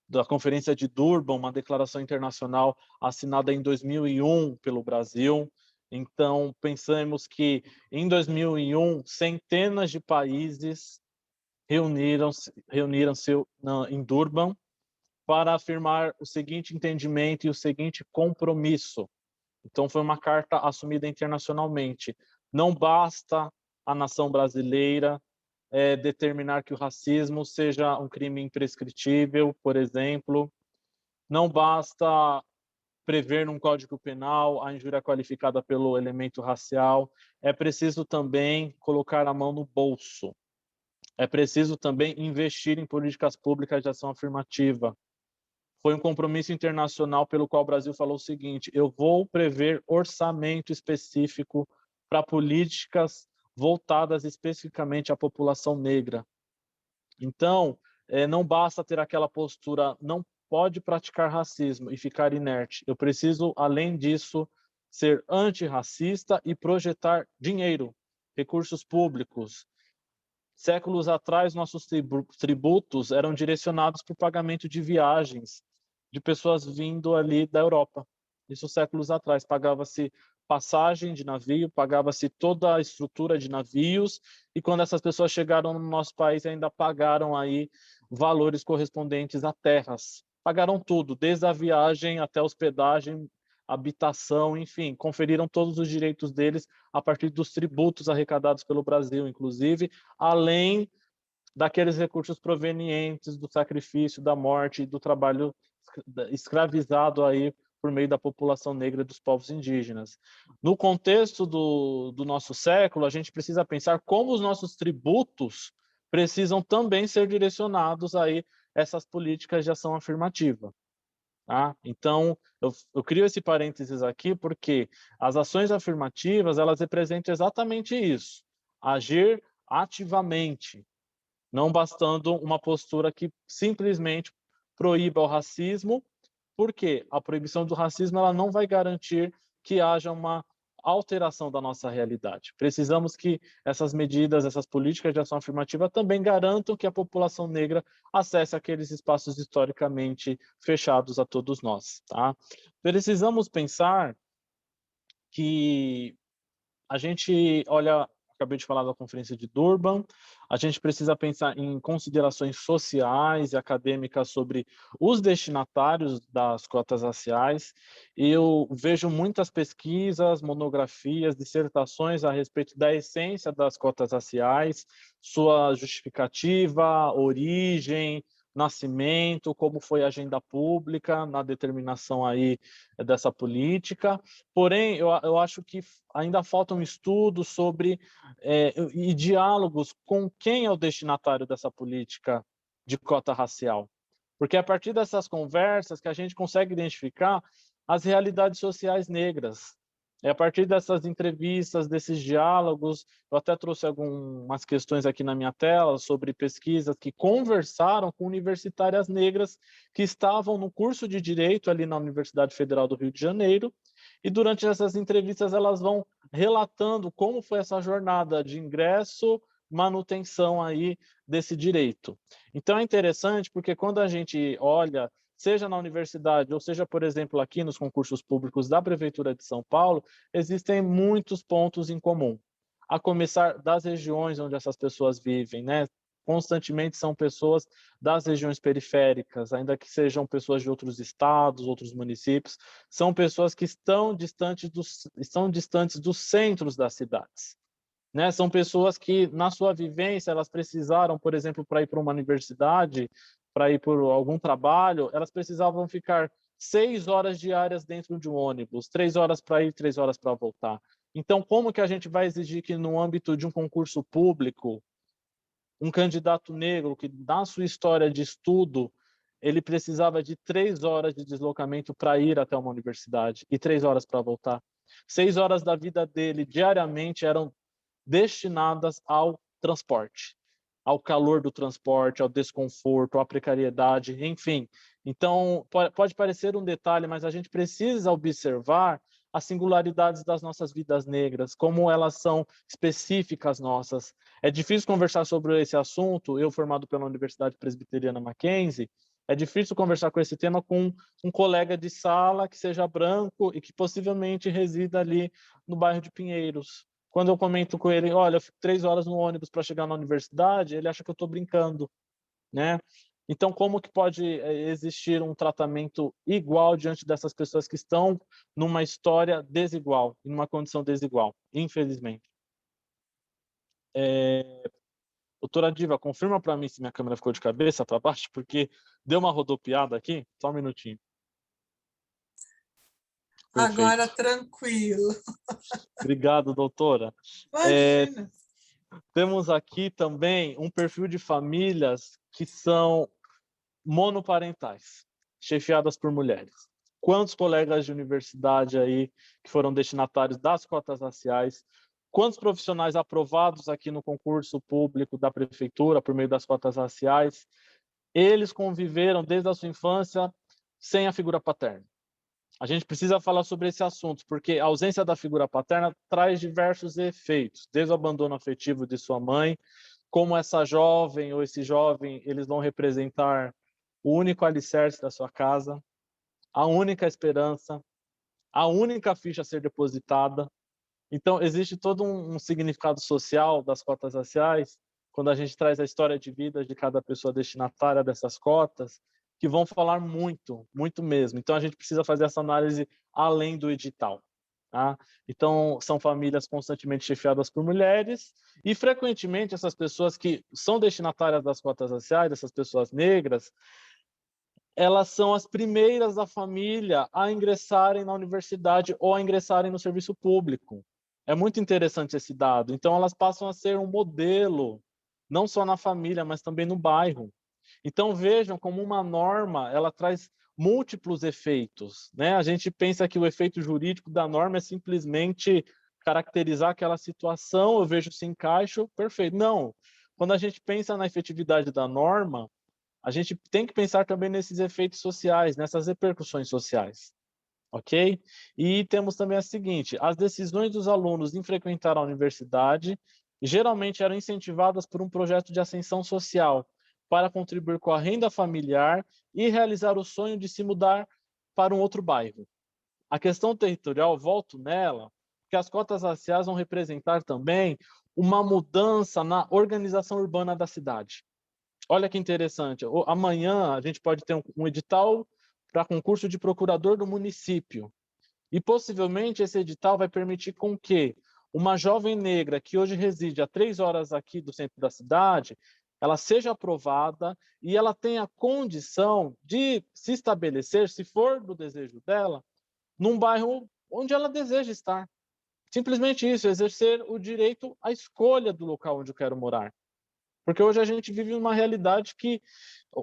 da Conferência de Durban, uma declaração internacional assinada em 2001 pelo Brasil. Então, pensamos que em 2001, centenas de países reuniram-se em Durban para afirmar o seguinte entendimento e o seguinte compromisso. Então, foi uma carta assumida internacionalmente. Não basta a nação brasileira determinar que o racismo seja um crime imprescritível, por exemplo. Não basta prever num Código Penal a injúria qualificada pelo elemento racial. É preciso também colocar a mão no bolso. É preciso também investir em políticas públicas de ação afirmativa. Foi um compromisso internacional pelo qual o Brasil falou o seguinte: eu vou prever orçamento específico para políticas voltadas especificamente à população negra. Então, não basta ter aquela postura, não pode praticar racismo e ficar inerte. Eu preciso, além disso, ser antirracista e projetar dinheiro, recursos públicos. Séculos atrás, nossos tributos eram direcionados para o pagamento de viagens de pessoas vindo ali da Europa. Isso séculos atrás. Pagava-se passagem de navio, pagava-se toda a estrutura de navios, e quando essas pessoas chegaram no nosso país, ainda pagaram aí valores correspondentes a terras. Pagaram tudo, desde a viagem até a hospedagem, habitação, enfim, conferiram todos os direitos deles a partir dos tributos arrecadados pelo Brasil, inclusive, além daqueles recursos provenientes do sacrifício, da morte e do trabalho escravizado aí por meio da população negra e dos povos indígenas. No contexto do nosso século, a gente precisa pensar como os nossos tributos precisam também ser direcionados aí a essas políticas de ação afirmativa. Tá? Então, eu crio esse parênteses aqui porque as ações afirmativas, elas representam exatamente isso, agir ativamente, não bastando uma postura que simplesmente proíba o racismo, porque a proibição do racismo ela não vai garantir que haja uma alteração da nossa realidade. Precisamos que essas medidas, essas políticas de ação afirmativa também garantam que a população negra acesse aqueles espaços historicamente fechados a todos nós. Tá? Precisamos pensar que a gente olha, acabei de falar da Conferência de Durban, a gente precisa pensar em considerações sociais e acadêmicas sobre os destinatários das cotas raciais. Eu vejo muitas pesquisas, monografias, dissertações a respeito da essência das cotas raciais, sua justificativa, origem, nascimento, como foi a agenda pública na determinação aí dessa política. Porém, eu acho que ainda faltam estudos sobre e diálogos com quem é o destinatário dessa política de cota racial. Porque é a partir dessas conversas que a gente consegue identificar as realidades sociais negras. É a partir dessas entrevistas, desses diálogos, eu até trouxe algumas questões aqui na minha tela sobre pesquisas que conversaram com universitárias negras que estavam no curso de Direito ali na Universidade Federal do Rio de Janeiro, e durante essas entrevistas elas vão relatando como foi essa jornada de ingresso, manutenção aí desse direito. Então é interessante porque quando a gente olha, seja na universidade ou seja, por exemplo, aqui nos concursos públicos da Prefeitura de São Paulo, existem muitos pontos em comum. A começar das regiões onde essas pessoas vivem, né? Constantemente são pessoas das regiões periféricas, ainda que sejam pessoas de outros estados, outros municípios, são pessoas que estão distantes dos centros das cidades. Né? São pessoas que, na sua vivência, elas precisaram, por exemplo, para ir para uma universidade, para ir por algum trabalho, elas precisavam ficar 6 horas diárias dentro de um ônibus, 3 horas para ir, 3 horas para voltar. Então, como que a gente vai exigir que, no âmbito de um concurso público, um candidato negro que, na sua história de estudo, ele precisava de 3 horas de deslocamento para ir até uma universidade e 3 horas para voltar? 6 horas da vida dele diariamente eram destinadas ao transporte, ao calor do transporte, ao desconforto, à precariedade, enfim. Então, pode parecer um detalhe, mas a gente precisa observar as singularidades das nossas vidas negras, como elas são específicas nossas. É difícil conversar sobre esse assunto, eu formado pela Universidade Presbiteriana Mackenzie, é difícil conversar com esse tema com um colega de sala que seja branco e que possivelmente resida ali no bairro de Pinheiros. Quando eu comento com ele, olha, eu fico 3 horas no ônibus para chegar na universidade, ele acha que eu estou brincando, né? Então, como que pode existir um tratamento igual diante dessas pessoas que estão numa história desigual, numa condição desigual, infelizmente? Doutora Diva, confirma para mim se minha câmera ficou de cabeça para baixo, porque deu uma rodopiada aqui. Só um minutinho. Perfeito. Agora tranquilo. Obrigado, doutora. Imagina. Temos aqui também um perfil de famílias que são monoparentais, chefiadas por mulheres. Quantos colegas de universidade aí que foram destinatários das cotas raciais? Quantos profissionais aprovados aqui no concurso público da prefeitura por meio das cotas raciais? Eles conviveram desde a sua infância sem a figura paterna. A gente precisa falar sobre esse assunto, porque a ausência da figura paterna traz diversos efeitos, desde o abandono afetivo de sua mãe, como essa jovem ou esse jovem, eles vão representar o único alicerce da sua casa, a única esperança, a única ficha a ser depositada. Então, existe todo um significado social das cotas raciais, quando a gente traz a história de vida de cada pessoa destinatária dessas cotas, que vão falar muito, muito mesmo. Então, a gente precisa fazer essa análise além do edital. Tá? Então, são famílias constantemente chefiadas por mulheres e, frequentemente, essas pessoas que são destinatárias das cotas raciais, essas pessoas negras, elas são as primeiras da família a ingressarem na universidade ou a ingressarem no serviço público. É muito interessante esse dado. Então, elas passam a ser um modelo, não só na família, mas também no bairro. Então, vejam como uma norma, ela traz múltiplos efeitos, né? A gente pensa que o efeito jurídico da norma é simplesmente caracterizar aquela situação, eu vejo se encaixo, perfeito. Não. Quando a gente pensa na efetividade da norma, a gente tem que pensar também nesses efeitos sociais, nessas repercussões sociais, ok? E temos também a seguinte: as decisões dos alunos em frequentar a universidade geralmente eram incentivadas por um projeto de ascensão social, para contribuir com a renda familiar e realizar o sonho de se mudar para um outro bairro. A questão territorial, volto nela, que as cotas raciais vão representar também uma mudança na organização urbana da cidade. Olha que interessante. Amanhã a gente pode ter um edital para concurso de procurador do município. E possivelmente esse edital vai permitir com que uma jovem negra que hoje reside a 3 horas aqui do centro da cidade, ela seja aprovada e ela tenha condição de se estabelecer, se for do desejo dela, num bairro onde ela deseja estar. Simplesmente isso, exercer o direito à escolha do local onde eu quero morar. Porque hoje a gente vive uma realidade que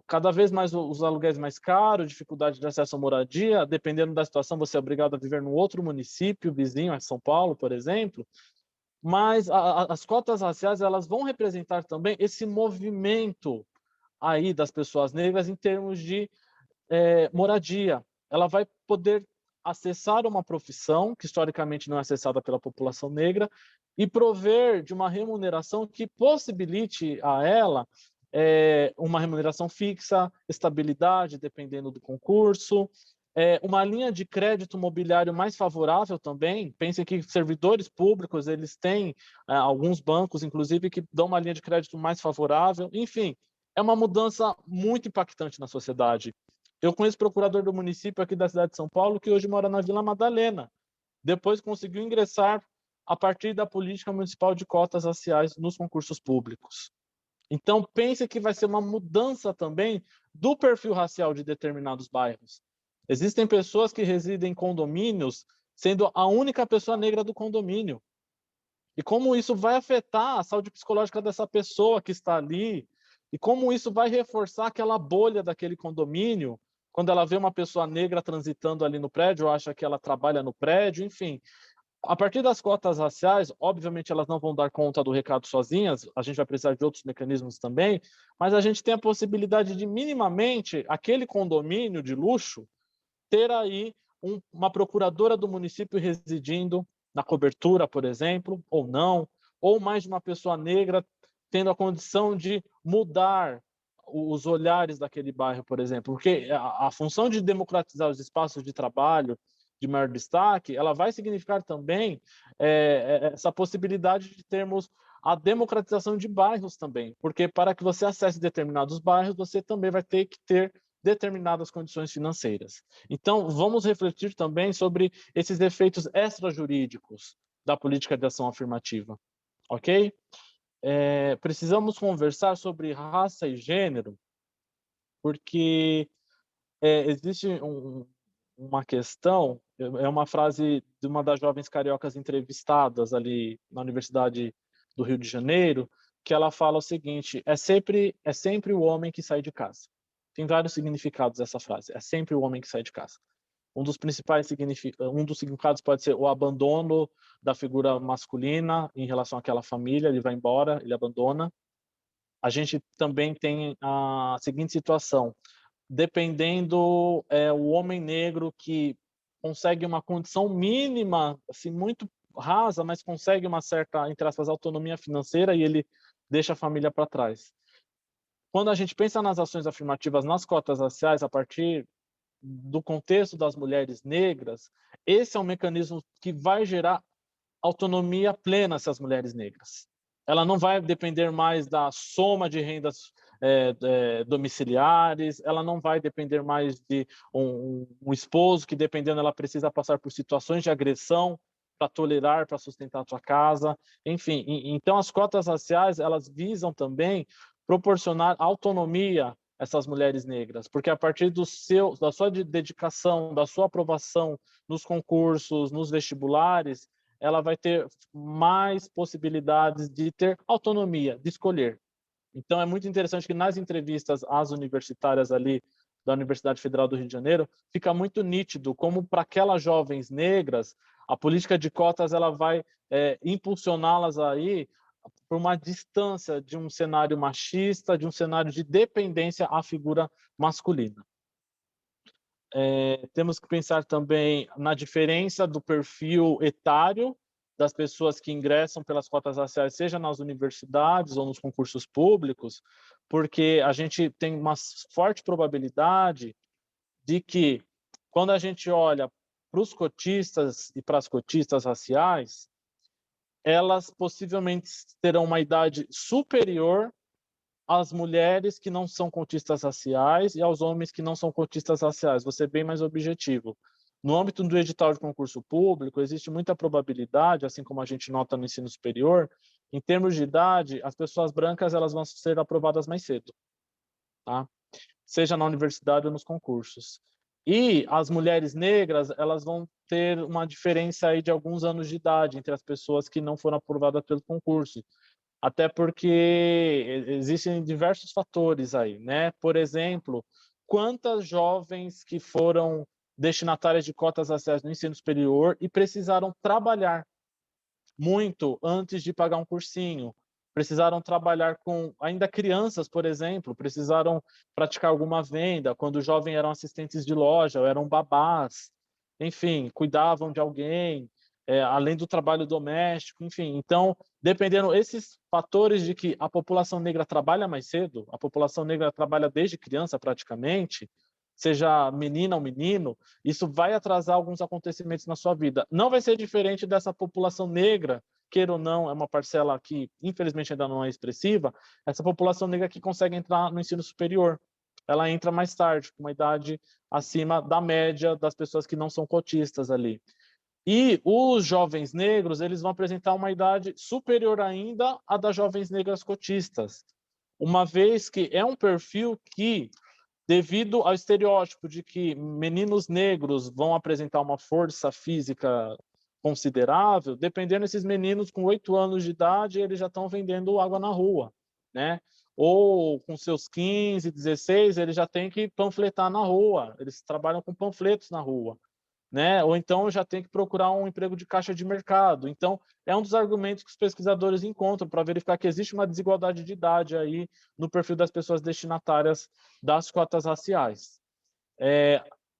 cada vez mais os aluguéis mais caros, dificuldade de acesso à moradia, dependendo da situação, você é obrigado a viver num outro município vizinho a São Paulo, por exemplo. Mas as cotas raciais, elas vão representar também esse movimento aí das pessoas negras em termos de moradia. Ela vai poder acessar uma profissão que historicamente não é acessada pela população negra e prover de uma remuneração que possibilite a ela uma remuneração fixa, estabilidade, dependendo do concurso, uma linha de crédito mobiliário mais favorável também. Pensem que servidores públicos, eles têm alguns bancos, inclusive, que dão uma linha de crédito mais favorável. Enfim, é uma mudança muito impactante na sociedade. Eu conheço procurador do município aqui da cidade de São Paulo que hoje mora na Vila Madalena. Depois conseguiu ingressar a partir da política municipal de cotas raciais nos concursos públicos. Então, pense que vai ser uma mudança também do perfil racial de determinados bairros. Existem pessoas que residem em condomínios sendo a única pessoa negra do condomínio. E como isso vai afetar a saúde psicológica dessa pessoa que está ali, e como isso vai reforçar aquela bolha daquele condomínio, quando ela vê uma pessoa negra transitando ali no prédio, ou acha que ela trabalha no prédio, enfim. A partir das cotas raciais, obviamente elas não vão dar conta do recado sozinhas, a gente vai precisar de outros mecanismos também, mas a gente tem a possibilidade de, minimamente, aquele condomínio de luxo, ter aí uma procuradora do município residindo na cobertura, por exemplo, ou não, ou mais de uma pessoa negra tendo a condição de mudar os olhares daquele bairro, por exemplo, porque a função de democratizar os espaços de trabalho de maior destaque, ela vai significar também essa possibilidade de termos a democratização de bairros também, porque para que você acesse determinados bairros, você também vai ter que ter determinadas condições financeiras. Então, vamos refletir também sobre esses efeitos extrajurídicos da política de ação afirmativa, ok? Precisamos conversar sobre raça e gênero, porque existe uma questão, é uma frase de uma das jovens cariocas entrevistadas ali na Universidade do Rio de Janeiro, que ela fala o seguinte: é sempre o homem que sai de casa. Tem vários significados essa frase. É sempre o homem que sai de casa. Um dos significados pode ser o abandono da figura masculina em relação àquela família, ele vai embora, ele abandona. A gente também tem a seguinte situação: dependendo o homem negro que consegue uma condição mínima, assim, muito rasa, mas consegue uma certa, entre aspas, autonomia financeira e ele deixa a família para trás. Quando a gente pensa nas ações afirmativas, nas cotas raciais, a partir do contexto das mulheres negras, esse é um mecanismo que vai gerar autonomia plena a essas mulheres negras. Ela não vai depender mais da soma de rendas domiciliares, ela não vai depender mais de um esposo que, dependendo, ela precisa passar por situações de agressão para tolerar, para sustentar a sua casa, enfim. Então, as cotas raciais, elas visam também proporcionar autonomia a essas mulheres negras, porque a partir da sua dedicação, da sua aprovação nos concursos, nos vestibulares, ela vai ter mais possibilidades de ter autonomia, de escolher. Então, é muito interessante que nas entrevistas às universitárias ali da Universidade Federal do Rio de Janeiro, fica muito nítido como para aquelas jovens negras, a política de cotas ela vai impulsioná-las aí por uma distância de um cenário machista, de um cenário de dependência à figura masculina. Temos que pensar também na diferença do perfil etário das pessoas que ingressam pelas cotas raciais, seja nas universidades ou nos concursos públicos, porque a gente tem uma forte probabilidade de que, quando a gente olha para os cotistas e para as cotistas raciais, elas possivelmente terão uma idade superior às mulheres que não são cotistas raciais e aos homens que não são cotistas raciais. Vou ser bem mais objetivo. No âmbito do edital de concurso público, existe muita probabilidade, assim como a gente nota no ensino superior, em termos de idade, as pessoas brancas elas vão ser aprovadas mais cedo, tá? Seja na universidade ou nos concursos. E as mulheres negras, elas vão ter uma diferença aí de alguns anos de idade entre as pessoas que não foram aprovadas pelo concurso. Até porque existem diversos fatores aí, né? Por exemplo, quantas jovens que foram destinatárias de cotas raciais no ensino superior e precisaram trabalhar muito antes de pagar um cursinho, precisaram trabalhar com ainda crianças, por exemplo, precisaram praticar alguma venda, quando jovens eram assistentes de loja, ou eram babás, enfim, cuidavam de alguém, além do trabalho doméstico, enfim. Então, dependendo esses fatores de que a população negra trabalha mais cedo, a população negra trabalha desde criança praticamente, seja menina ou menino, isso vai atrasar alguns acontecimentos na sua vida. Não vai ser diferente dessa população negra, queira ou não, é uma parcela que infelizmente ainda não é expressiva, essa população negra que consegue entrar no ensino superior. Ela entra mais tarde, com uma idade acima da média das pessoas que não são cotistas ali. E os jovens negros, eles vão apresentar uma idade superior ainda à das jovens negras cotistas, uma vez que é um perfil que, devido ao estereótipo de que meninos negros vão apresentar uma força física considerável, dependendo desses meninos com 8 anos de idade, eles já estão vendendo água na rua, né? Ou com seus 15, 16, eles já têm que panfletar na rua, eles trabalham com panfletos na rua, né? Ou então já tem que procurar um emprego de caixa de mercado. Então, é um dos argumentos que os pesquisadores encontram para verificar que existe uma desigualdade de idade aí no perfil das pessoas destinatárias das cotas raciais.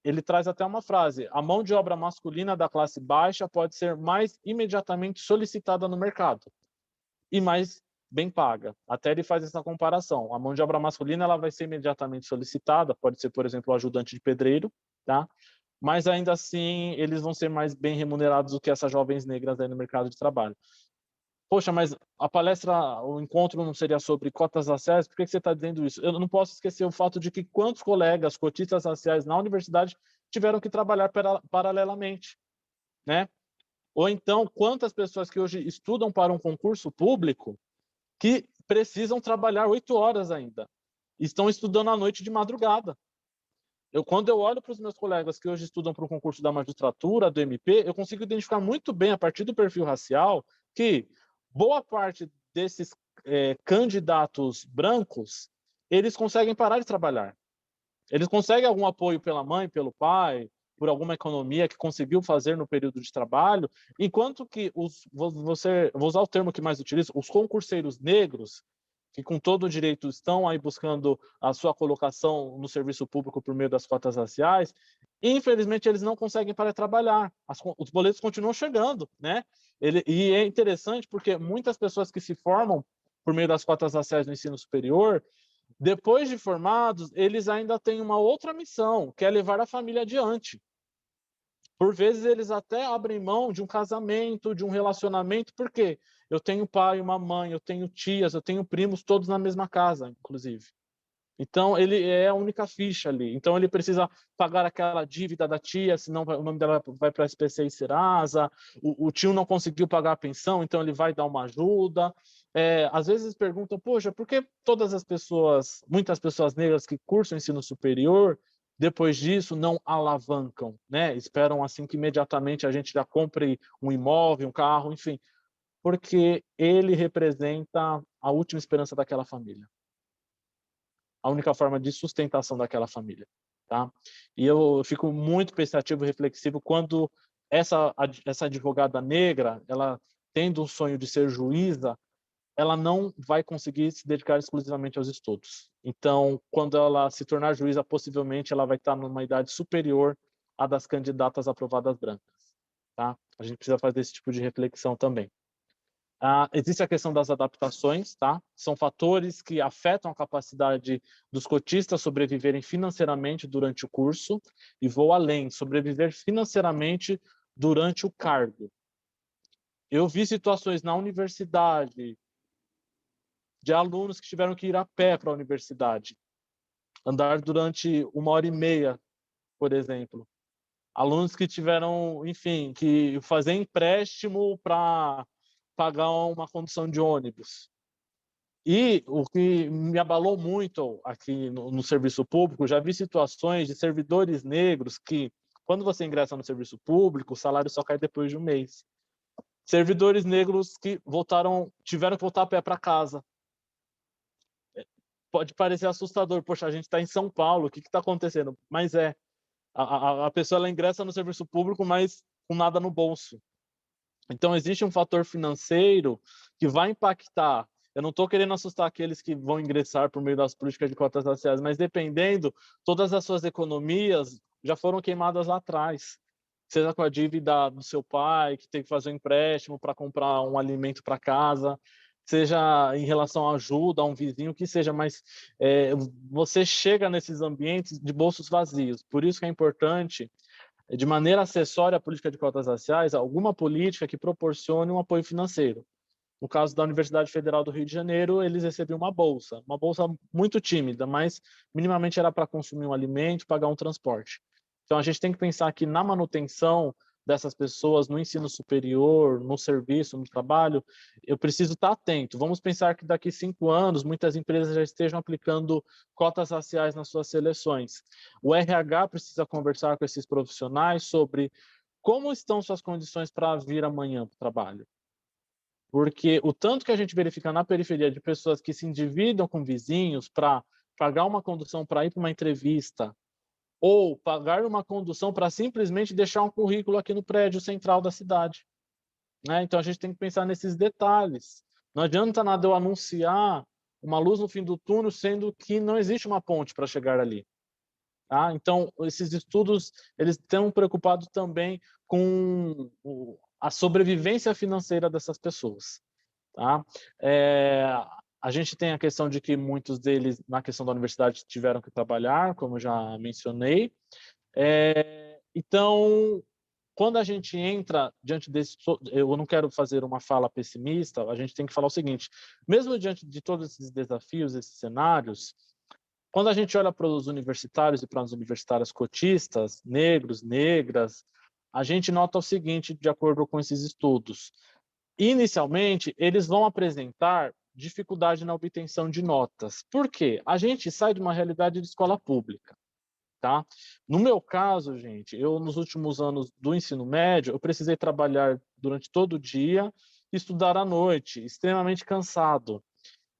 Ele traz até uma frase: a mão de obra masculina da classe baixa pode ser mais imediatamente solicitada no mercado e mais bem paga. Até ele faz essa comparação. A mão de obra masculina ela vai ser imediatamente solicitada, pode ser, por exemplo, o ajudante de pedreiro, tá? Mas ainda assim eles vão ser mais bem remunerados do que essas jovens negras aí no mercado de trabalho. Poxa, mas a palestra, o encontro não seria sobre cotas raciais? Por que você está dizendo isso? Eu não posso esquecer o fato de que quantos colegas cotistas raciais na universidade tiveram que trabalhar paralelamente, né? Ou então, quantas pessoas que hoje estudam para um concurso público que precisam trabalhar 8 horas ainda, estão estudando à noite de madrugada. Quando eu olho para os meus colegas que hoje estudam para o concurso da magistratura, do MP, eu consigo identificar muito bem, a partir do perfil racial, que boa parte desses candidatos brancos, eles conseguem parar de trabalhar. Eles conseguem algum apoio pela mãe, pelo pai, por alguma economia que conseguiu fazer no período de trabalho, enquanto que vou usar o termo que mais utilizo, os concurseiros negros, que com todo o direito estão aí buscando a sua colocação no serviço público por meio das cotas raciais, infelizmente eles não conseguem parar de trabalhar. Os boletos continuam chegando, né? E é interessante porque muitas pessoas que se formam por meio das cotas raciais no ensino superior, depois de formados, eles ainda têm uma outra missão, que é levar a família adiante. Por vezes, eles até abrem mão de um casamento, de um relacionamento, porque eu tenho pai, uma mãe, eu tenho tias, eu tenho primos, todos na mesma casa, inclusive. Então, ele é a única ficha ali. Então, ele precisa pagar aquela dívida da tia, senão o nome dela vai para a SPC e Serasa. O tio não conseguiu pagar a pensão, então ele vai dar uma ajuda. Às vezes perguntam, poxa, por que muitas pessoas negras que cursam ensino superior, depois disso não alavancam, né? Esperam assim que imediatamente a gente já compre um imóvel, um carro, enfim. Porque ele representa a última esperança daquela família. A única forma de sustentação daquela família, tá? E eu fico muito pensativo e reflexivo quando essa advogada negra, ela tendo um sonho de ser juíza, ela não vai conseguir se dedicar exclusivamente aos estudos. Então, quando ela se tornar juíza, possivelmente ela vai estar numa idade superior à das candidatas aprovadas brancas, tá? A gente precisa fazer esse tipo de reflexão também. Existe a questão das adaptações, tá? São fatores que afetam a capacidade dos cotistas sobreviverem financeiramente durante o curso, e vou além, sobreviver financeiramente durante o cargo. Eu vi situações na universidade de alunos que tiveram que ir a pé para a universidade, andar durante 1h30, por exemplo. Alunos que tiveram, enfim, que fazer empréstimo para pagar uma condução de ônibus. E o que me abalou muito aqui no serviço público, já vi situações de servidores negros que, quando você ingressa no serviço público, o salário só cai depois de um mês. Servidores negros que tiveram que voltar a pé para casa. Pode parecer assustador, poxa, a gente está em São Paulo, o que está acontecendo? Mas a pessoa ela ingressa no serviço público, mas com nada no bolso. Então, existe um fator financeiro que vai impactar. Eu não estou querendo assustar aqueles que vão ingressar por meio das políticas de cotas raciais, mas dependendo, todas as suas economias já foram queimadas lá atrás. Seja com a dívida do seu pai, que tem que fazer um empréstimo para comprar um alimento para casa, seja em relação à ajuda a um vizinho, que seja, mas você chega nesses ambientes de bolsos vazios. Por isso que é importante, de maneira acessória à política de cotas raciais, alguma política que proporcione um apoio financeiro. No caso da Universidade Federal do Rio de Janeiro, eles recebiam uma bolsa muito tímida, mas minimamente era para consumir um alimento, pagar um transporte. Então, a gente tem que pensar que na manutenção dessas pessoas no ensino superior, no serviço, no trabalho, eu preciso estar atento. Vamos pensar que daqui 5 anos, muitas empresas já estejam aplicando cotas raciais nas suas seleções. O RH precisa conversar com esses profissionais sobre como estão suas condições para vir amanhã para o trabalho. Porque o tanto que a gente verifica na periferia de pessoas que se endividam com vizinhos para pagar uma condução para ir para uma entrevista, ou pagar uma condução para simplesmente deixar um currículo aqui no prédio central da cidade, né? Então, a gente tem que pensar nesses detalhes. Não adianta nada eu anunciar uma luz no fim do túnel, sendo que não existe uma ponte para chegar ali. Tá? Então, esses estudos eles estão preocupados também com a sobrevivência financeira dessas pessoas. Tá? A gente tem a questão de que muitos deles, na questão da universidade, tiveram que trabalhar, como já mencionei. Então, quando a gente entra diante desse... Eu não quero fazer uma fala pessimista, a gente tem que falar o seguinte, mesmo diante de todos esses desafios, esses cenários, quando a gente olha para os universitários e para as universitárias cotistas, negros, negras, a gente nota o seguinte, de acordo com esses estudos. Inicialmente, eles vão apresentar dificuldade na obtenção de notas. Por quê? A gente sai de uma realidade de escola pública, tá? No meu caso, gente, eu nos últimos anos do ensino médio, eu precisei trabalhar durante todo o dia e estudar à noite, extremamente cansado.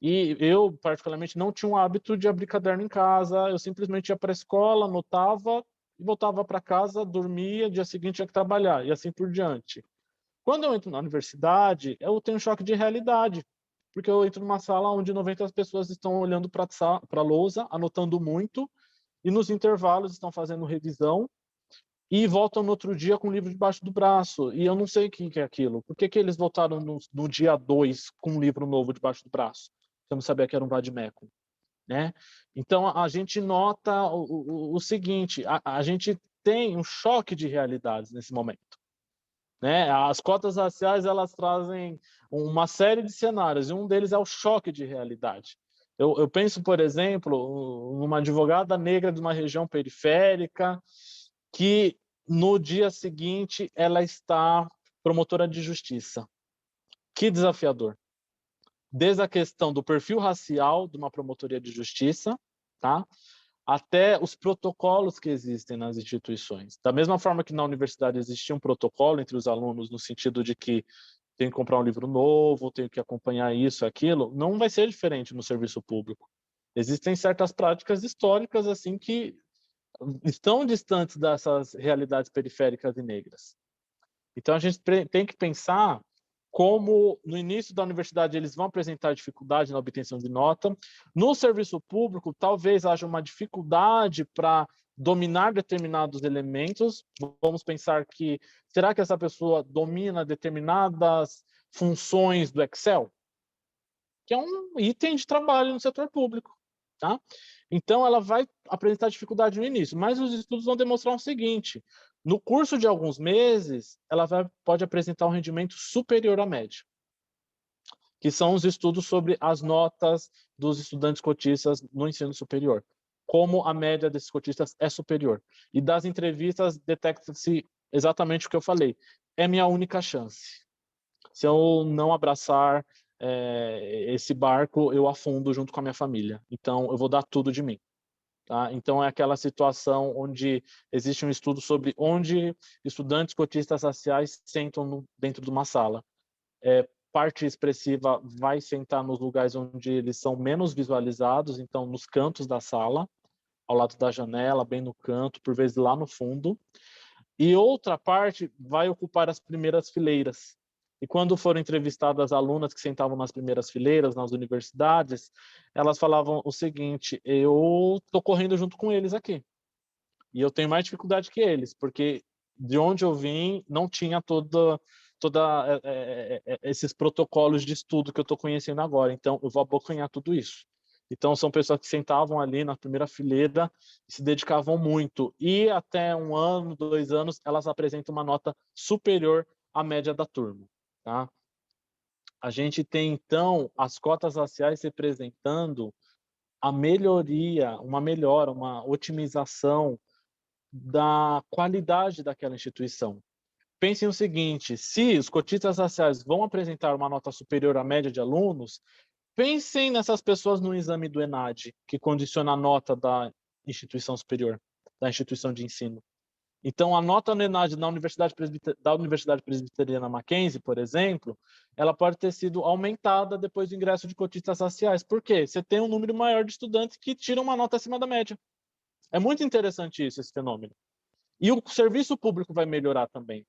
E eu, particularmente, não tinha o hábito de abrir caderno em casa, eu simplesmente ia para a escola, anotava e voltava para casa, dormia, dia seguinte tinha que trabalhar, e assim por diante. Quando eu entro na universidade, eu tenho um choque de realidade, porque eu entro numa sala onde 90 pessoas estão olhando para a lousa, anotando muito, e nos intervalos estão fazendo revisão, e voltam no outro dia com o livro debaixo do braço. E eu não sei o que é aquilo. Por que eles voltaram no dia 2 com um livro novo debaixo do braço? Eu não sabia que era um vade-mecum, né? Então, a gente nota o seguinte, a gente tem um choque de realidades nesse momento. Né? As cotas raciais elas trazem uma série de cenários, e um deles é o choque de realidade. Eu penso, por exemplo, numa advogada negra de uma região periférica que no dia seguinte ela está promotora de justiça. Que desafiador. Desde a questão do perfil racial de uma promotoria de justiça, tá? Até os protocolos que existem nas instituições. Da mesma forma que na universidade existia um protocolo entre os alunos no sentido de que tem que comprar um livro novo, tenho que acompanhar isso, aquilo, não vai ser diferente no serviço público. Existem certas práticas históricas assim que estão distantes dessas realidades periféricas e negras. Então a gente tem que pensar como no início da universidade eles vão apresentar dificuldade na obtenção de nota. No serviço público, talvez haja uma dificuldade para dominar determinados elementos. Vamos pensar que, será que essa pessoa domina determinadas funções do Excel? Que é um item de trabalho no setor público, tá? Então, ela vai apresentar dificuldade no início, mas os estudos vão demonstrar o seguinte: no curso de alguns meses, ela pode apresentar um rendimento superior à média, que são os estudos sobre as notas dos estudantes cotistas no ensino superior, como a média desses cotistas é superior. E das entrevistas detecta-se exatamente o que eu falei: é minha única chance. Se eu não abraçar esse barco, eu afundo junto com a minha família. Então, eu vou dar tudo de mim. Tá? Então, é aquela situação onde existe um estudo sobre onde estudantes cotistas raciais sentam dentro de uma sala. Parte expressiva vai sentar nos lugares onde eles são menos visualizados, então nos cantos da sala, ao lado da janela, bem no canto, por vezes lá no fundo. E outra parte vai ocupar as primeiras fileiras. E quando foram entrevistadas alunas que sentavam nas primeiras fileiras nas universidades, elas falavam o seguinte: eu estou correndo junto com eles aqui. E eu tenho mais dificuldade que eles, porque de onde eu vim não tinha toda esses protocolos de estudo que eu estou conhecendo agora. Então, eu vou abocanhar tudo isso. Então, são pessoas que sentavam ali na primeira fileira e se dedicavam muito. E até 1 ano, 2 anos, elas apresentam uma nota superior à média da turma. Tá? A gente tem, então, as cotas raciais representando a melhoria, uma melhora, uma otimização da qualidade daquela instituição. Pensem o seguinte: se os cotistas raciais vão apresentar uma nota superior à média de alunos, pensem nessas pessoas no exame do ENAD, que condiciona a nota da instituição superior, da instituição de ensino. Então, a nota no ENAD da Universidade Presbiteriana Mackenzie, por exemplo, ela pode ter sido aumentada depois do ingresso de cotistas raciais. Por quê? Você tem um número maior de estudantes que tiram uma nota acima da média. É muito interessante isso, esse fenômeno. E o serviço público vai melhorar também.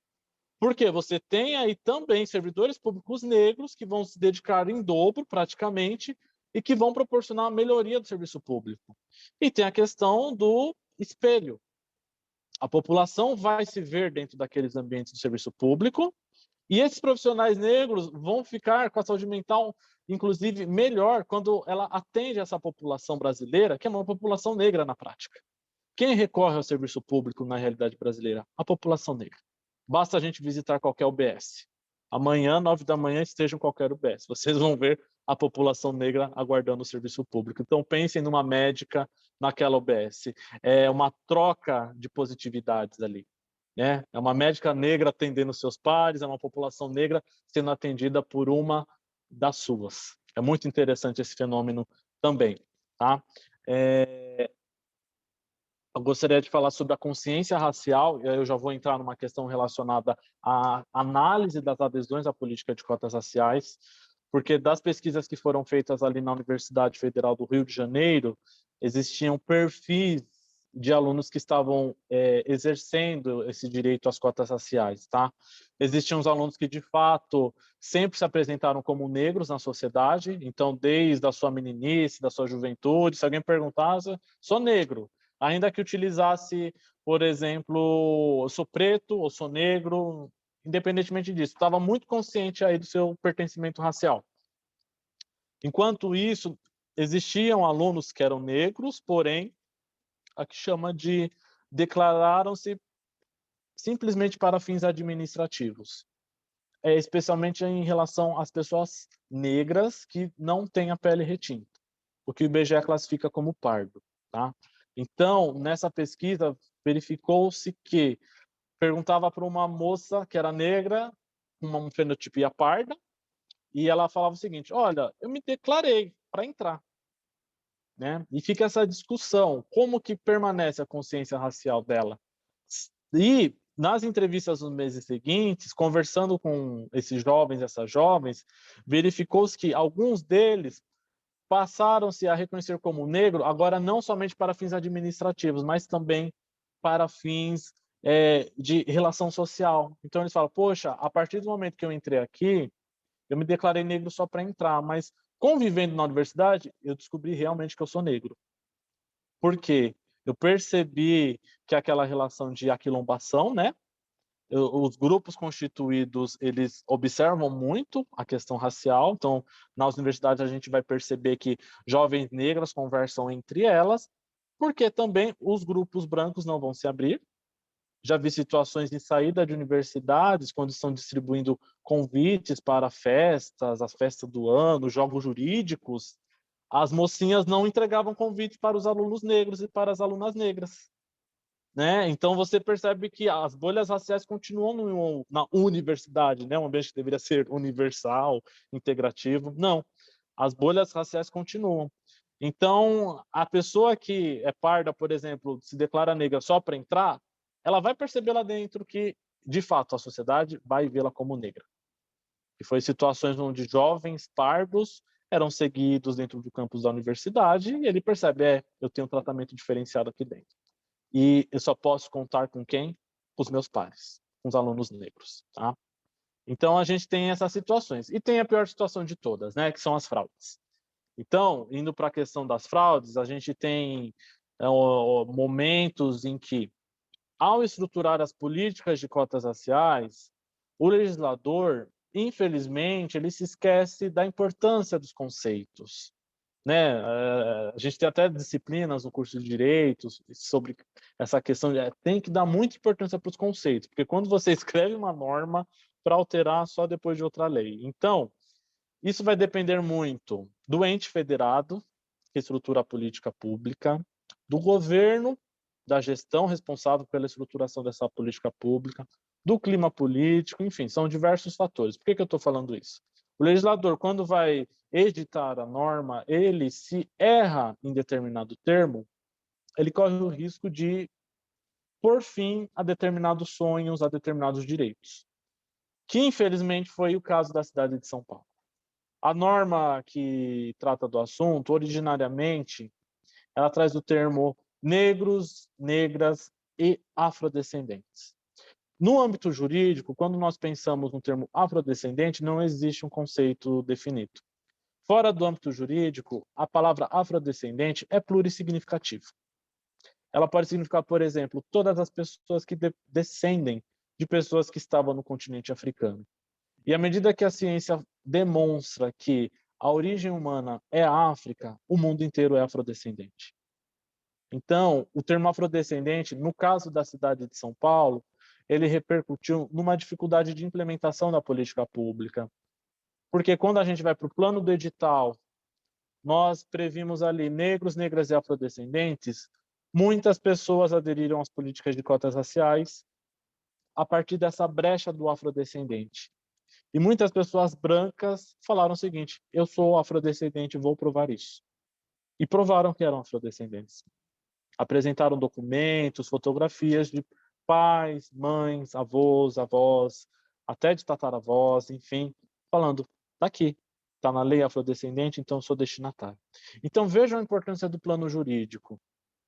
Porque você tem aí também servidores públicos negros que vão se dedicar em dobro, praticamente, e que vão proporcionar a melhoria do serviço público. E tem a questão do espelho. A população vai se ver dentro daqueles ambientes do serviço público, e esses profissionais negros vão ficar com a saúde mental, inclusive, melhor quando ela atende essa população brasileira, que é uma população negra na prática. Quem recorre ao serviço público na realidade brasileira? A população negra. Basta a gente visitar qualquer UBS. Amanhã, 9 da manhã, estejam em qualquer UBS. Vocês vão ver a população negra aguardando o serviço público. Então, pensem numa médica naquela UBS. É uma troca de positividades ali. Né? É uma médica negra atendendo seus pares, é uma população negra sendo atendida por uma das suas. É muito interessante esse fenômeno também. Tá? Eu gostaria de falar sobre a consciência racial, e aí eu já vou entrar numa questão relacionada à análise das adesões à política de cotas raciais, porque das pesquisas que foram feitas ali na Universidade Federal do Rio de Janeiro, existiam perfis de alunos que estavam exercendo esse direito às cotas raciais, tá? Existiam os alunos que, de fato, sempre se apresentaram como negros na sociedade, então, desde a sua meninice, da sua juventude, se alguém perguntasse, sou negro, ainda que utilizasse, por exemplo, eu sou preto ou sou negro, independentemente disso, estava muito consciente aí do seu pertencimento racial. Enquanto isso, existiam alunos que eram negros, porém, a que chama de declararam-se simplesmente para fins administrativos, especialmente em relação às pessoas negras que não têm a pele retinta. o que o IBGE classifica como pardo, tá? Então, nessa pesquisa, verificou-se que perguntava para uma moça que era negra, uma fenotipia parda, e ela falava o seguinte: olha, eu me declarei para entrar, né? E fica essa discussão, como que permanece a consciência racial dela? E nas entrevistas nos meses seguintes, conversando com esses jovens, essas jovens, verificou-se que alguns deles passaram-se a reconhecer como negro, agora não somente para fins administrativos, mas também para fins de relação social. Então eles falam, poxa, a partir do momento que eu entrei aqui, eu me declarei negro só para entrar, mas convivendo na universidade, eu descobri realmente que eu sou negro. Por quê? Eu percebi que aquela relação de aquilombação, né? Os grupos constituídos, eles observam muito a questão racial. Então, nas universidades a gente vai perceber que jovens negras conversam entre elas, porque também os grupos brancos não vão se abrir. Já vi situações em saída de universidades, quando estão distribuindo convites para festas, as festas do ano, jogos jurídicos, as mocinhas não entregavam convites para os alunos negros e para as alunas negras, né? Então você percebe que as bolhas raciais continuam na universidade, né? Um ambiente que deveria ser universal, integrativo. Não, as bolhas raciais continuam. Então, a pessoa que é parda, por exemplo, se declara negra só para entrar, ela vai perceber lá dentro que, de fato, a sociedade vai vê-la como negra. E foi situações onde jovens pardos eram seguidos dentro do campus da universidade e ele percebe, eu tenho um tratamento diferenciado aqui dentro. E eu só posso contar com quem? Com os meus pares, com os alunos negros, tá? Então, a gente tem essas situações. E tem a pior situação de todas, né? Que são as fraudes. Então, indo para a questão das fraudes, a gente tem momentos em que, ao estruturar as políticas de cotas raciais, o legislador, infelizmente, ele se esquece da importância dos conceitos, né? A gente tem até disciplinas no curso de Direitos sobre essa questão de tem que dar muita importância para os conceitos, porque quando você escreve uma norma para alterar só depois de outra lei. Então, isso vai depender muito do ente federado, que estrutura a política pública, do governo, da gestão responsável pela estruturação dessa política pública, do clima político, enfim, são diversos fatores. Por que eu estou falando isso? O legislador, quando vai editar a norma, ele se erra em determinado termo, ele corre o risco de pôr fim a determinados sonhos, a determinados direitos, que infelizmente foi o caso da cidade de São Paulo. A norma que trata do assunto, originariamente, ela traz o termo negros, negras e afrodescendentes. No âmbito jurídico, quando nós pensamos no termo afrodescendente, não existe um conceito definido. Fora do âmbito jurídico, a palavra afrodescendente é plurissignificativa. Ela pode significar, por exemplo, todas as pessoas que descendem de pessoas que estavam no continente africano. E à medida que a ciência demonstra que a origem humana é a África, o mundo inteiro é afrodescendente. Então, o termo afrodescendente, no caso da cidade de São Paulo, ele repercutiu numa dificuldade de implementação da política pública. Porque quando a gente vai para o plano do edital, nós previmos ali negros, negras e afrodescendentes, muitas pessoas aderiram às políticas de cotas raciais a partir dessa brecha do afrodescendente. E muitas pessoas brancas falaram o seguinte, eu sou afrodescendente, vou provar isso. E provaram que eram afrodescendentes. Apresentaram documentos, fotografias de pais, mães, avós, avós, até de tataravós, enfim, falando, tá aqui, tá na lei afrodescendente, então eu sou destinatário. Então vejam a importância do plano jurídico,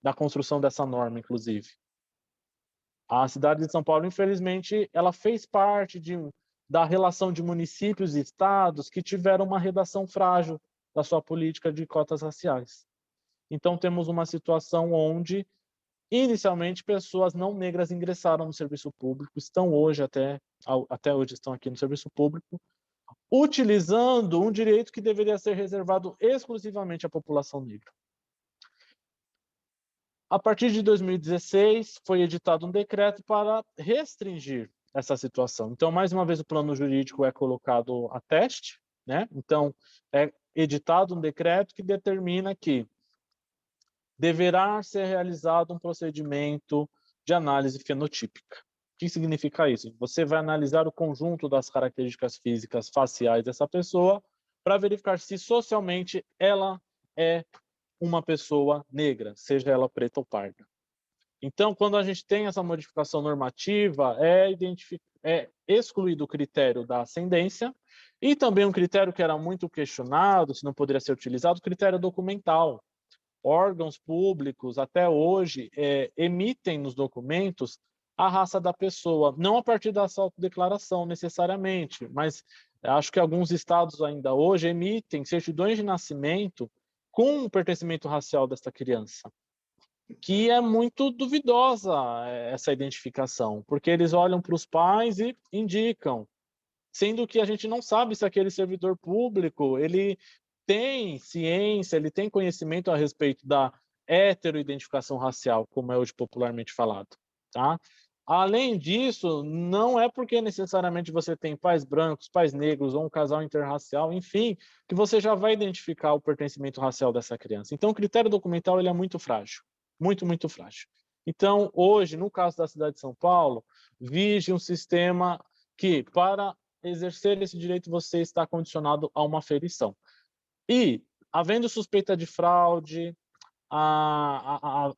da construção dessa norma, inclusive. A cidade de São Paulo, infelizmente, ela fez parte da relação de municípios e estados que tiveram uma redação frágil da sua política de cotas raciais. Então, temos uma situação onde, inicialmente, pessoas não negras ingressaram no serviço público, estão hoje, até hoje, estão aqui no serviço público, utilizando um direito que deveria ser reservado exclusivamente à população negra. A partir de 2016, foi editado um decreto para restringir essa situação. Então, mais uma vez, o plano jurídico é colocado a teste, né? Então, editado um decreto que determina que deverá ser realizado um procedimento de análise fenotípica. O que significa isso? Você vai analisar o conjunto das características físicas faciais dessa pessoa para verificar se socialmente ela é uma pessoa negra, seja ela preta ou parda. Então, quando a gente tem essa modificação normativa, é excluído o critério da ascendência e também um critério que era muito questionado, se não poderia ser utilizado, o critério documental. Órgãos públicos, até hoje, emitem nos documentos a raça da pessoa, não a partir da autodeclaração necessariamente, mas acho que alguns estados ainda hoje emitem certidões de nascimento com o pertencimento racial desta criança, que é muito duvidosa essa identificação, porque eles olham para os pais e indicam, sendo que a gente não sabe se aquele servidor público ele tem ciência, ele tem conhecimento a respeito da heteroidentificação racial, como é hoje popularmente falado, tá? Além disso, não é porque necessariamente você tem pais brancos, pais negros ou um casal interracial, enfim, que você já vai identificar o pertencimento racial dessa criança. Então, o critério documental ele é muito frágil, muito, muito frágil. Então, hoje, no caso da cidade de São Paulo, vige um sistema que, para exercer esse direito, você está condicionado a uma aferição. E, havendo suspeita de fraude,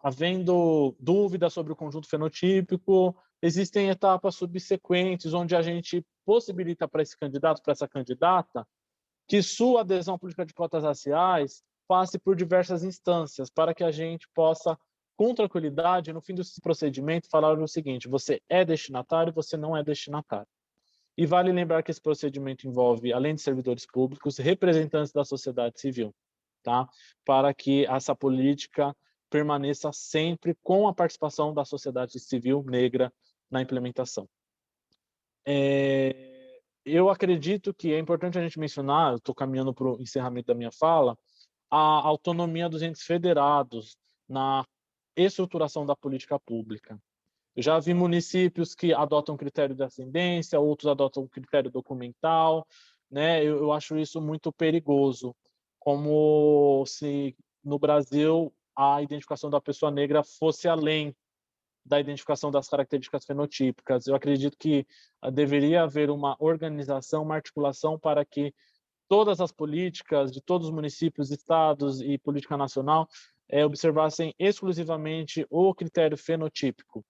havendo dúvida sobre o conjunto fenotípico, existem etapas subsequentes onde a gente possibilita para esse candidato, para essa candidata, que sua adesão à política de cotas raciais passe por diversas instâncias, para que a gente possa, com tranquilidade, no fim desse procedimento, falar o seguinte: você é destinatário, você não é destinatário. E vale lembrar que esse procedimento envolve, além de servidores públicos, representantes da sociedade civil, tá? Para que essa política permaneça sempre com a participação da sociedade civil negra na implementação. Eu acredito que é importante a gente mencionar, eu estou caminhando para o encerramento da minha fala, a autonomia dos entes federados na estruturação da política pública. Eu já vi municípios que adotam critério de ascendência, outros adotam critério documental, né? Eu acho isso muito perigoso, como se no Brasil a identificação da pessoa negra fosse além da identificação das características fenotípicas. Eu acredito que deveria haver uma organização, uma articulação para que todas as políticas de todos os municípios, estados e política nacional observassem exclusivamente o critério fenotípico,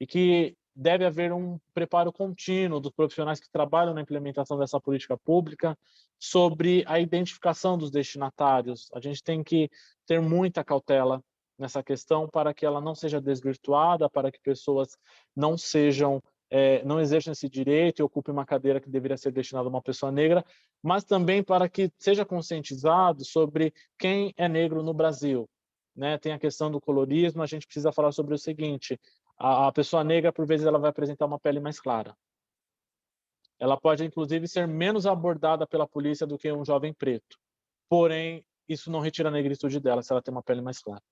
e que deve haver um preparo contínuo dos profissionais que trabalham na implementação dessa política pública sobre a identificação dos destinatários. A gente tem que ter muita cautela nessa questão para que ela não seja desvirtuada, para que pessoas não não exerçam esse direito e ocupem uma cadeira que deveria ser destinada a uma pessoa negra, mas também para que seja conscientizado sobre quem é negro no Brasil, né? Tem a questão do colorismo, a gente precisa falar sobre o seguinte: a pessoa negra, por vezes, ela vai apresentar uma pele mais clara. Ela pode, inclusive, ser menos abordada pela polícia do que um jovem preto. Porém, isso não retira a negritude dela, se ela tem uma pele mais clara.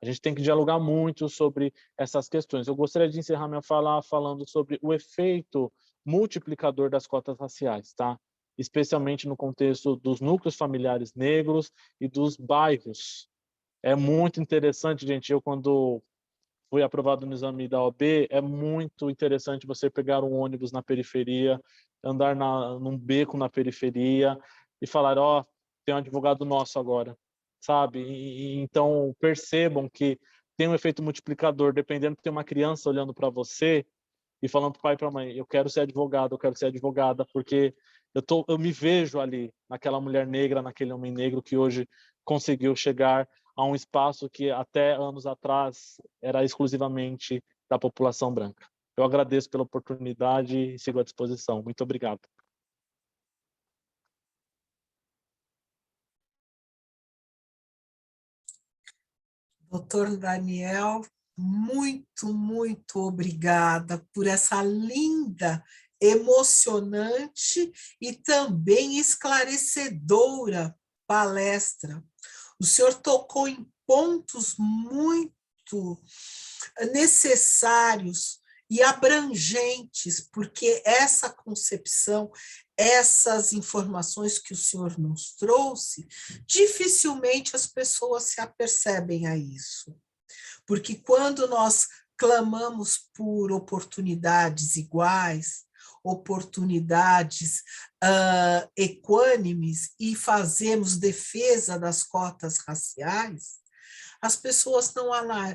A gente tem que dialogar muito sobre essas questões. Eu gostaria de encerrar minha fala falando sobre o efeito multiplicador das cotas raciais, tá? Especialmente no contexto dos núcleos familiares negros e dos bairros. É muito interessante, gente, quando fui aprovado no exame da OAB, é muito interessante você pegar um ônibus na periferia, andar num beco na periferia e falar: ó, tem um advogado nosso agora, sabe? Então, percebam que tem um efeito multiplicador, dependendo que tem uma criança olhando para você e falando para o pai e para a mãe: eu quero ser advogado, eu quero ser advogada, porque eu me vejo ali, naquela mulher negra, naquele homem negro que hoje conseguiu chegar a um espaço que até anos atrás era exclusivamente da população branca. Eu agradeço pela oportunidade e sigo à disposição. Muito obrigado. Doutor Daniel, muito, muito obrigada por essa linda, emocionante e também esclarecedora palestra. O senhor tocou em pontos muito necessários e abrangentes, porque essa concepção, essas informações que o senhor nos trouxe, dificilmente as pessoas se apercebem a isso. Porque quando nós clamamos por oportunidades iguais, oportunidades equânimes e fazemos defesa das cotas raciais, as pessoas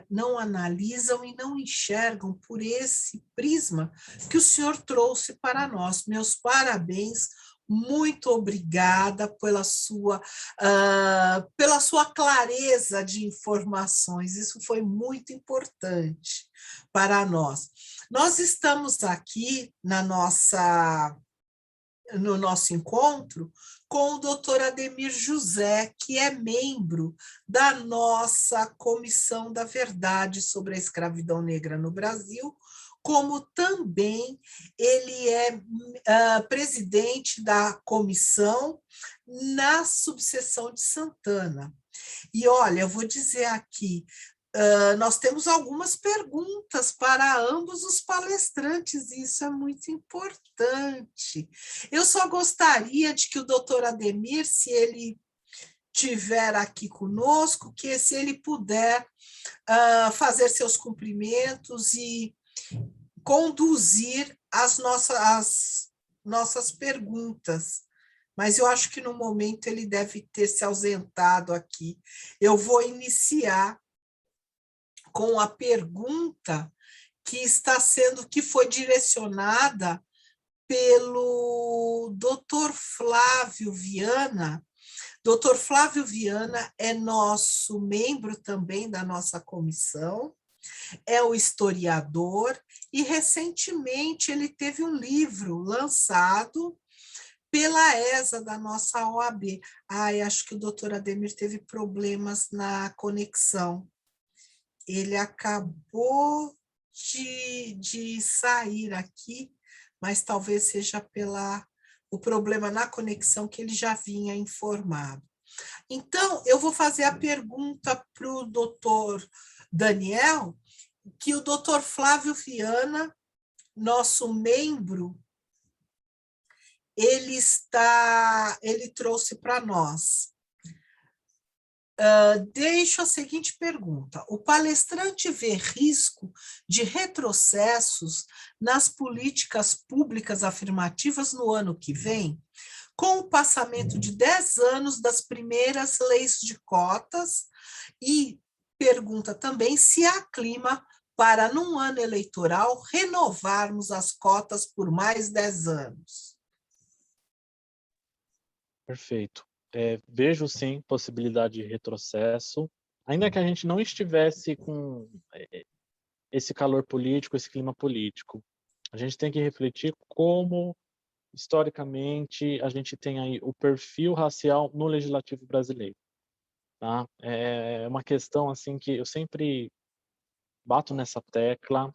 não analisam e não enxergam por esse prisma que o senhor trouxe para nós. Meus parabéns, muito obrigada pela sua clareza de informações, isso foi muito importante para nós. Nós estamos aqui no nosso encontro com o doutor Ademir José, que é membro da nossa Comissão da Verdade sobre a Escravidão Negra no Brasil, como também ele é presidente da comissão na subseção de Santana. E olha, eu vou dizer aqui, nós temos algumas perguntas para ambos os palestrantes, e isso é muito importante. Eu só gostaria de que o doutor Ademir, se ele estiver aqui conosco, que se ele puder fazer seus cumprimentos e conduzir as nossas perguntas. Mas eu acho que no momento ele deve ter se ausentado aqui. Eu vou iniciar com a pergunta que foi direcionada pelo Dr. Flávio Viana. Dr. Flávio Viana é nosso membro também da nossa comissão, é o historiador e recentemente ele teve um livro lançado pela ESA da nossa OAB. Acho que o doutor Ademir teve problemas na conexão. Ele acabou de sair aqui, mas talvez seja o problema na conexão que ele já vinha informado. Então, eu vou fazer a pergunta para o doutor Daniel, que o doutor Flávio Viana, nosso membro, ele trouxe para nós. Deixo a seguinte pergunta: o palestrante vê risco de retrocessos nas políticas públicas afirmativas no ano que vem, com o passamento de 10 anos das primeiras leis de cotas? E pergunta também se há clima para, num ano eleitoral, renovarmos as cotas por mais 10 anos. Perfeito. Vejo, sim, possibilidade de retrocesso, ainda que a gente não estivesse com esse calor político, esse clima político. A gente tem que refletir como, historicamente, a gente tem aí o perfil racial no legislativo brasileiro. Tá? É uma questão assim que eu sempre bato nessa tecla.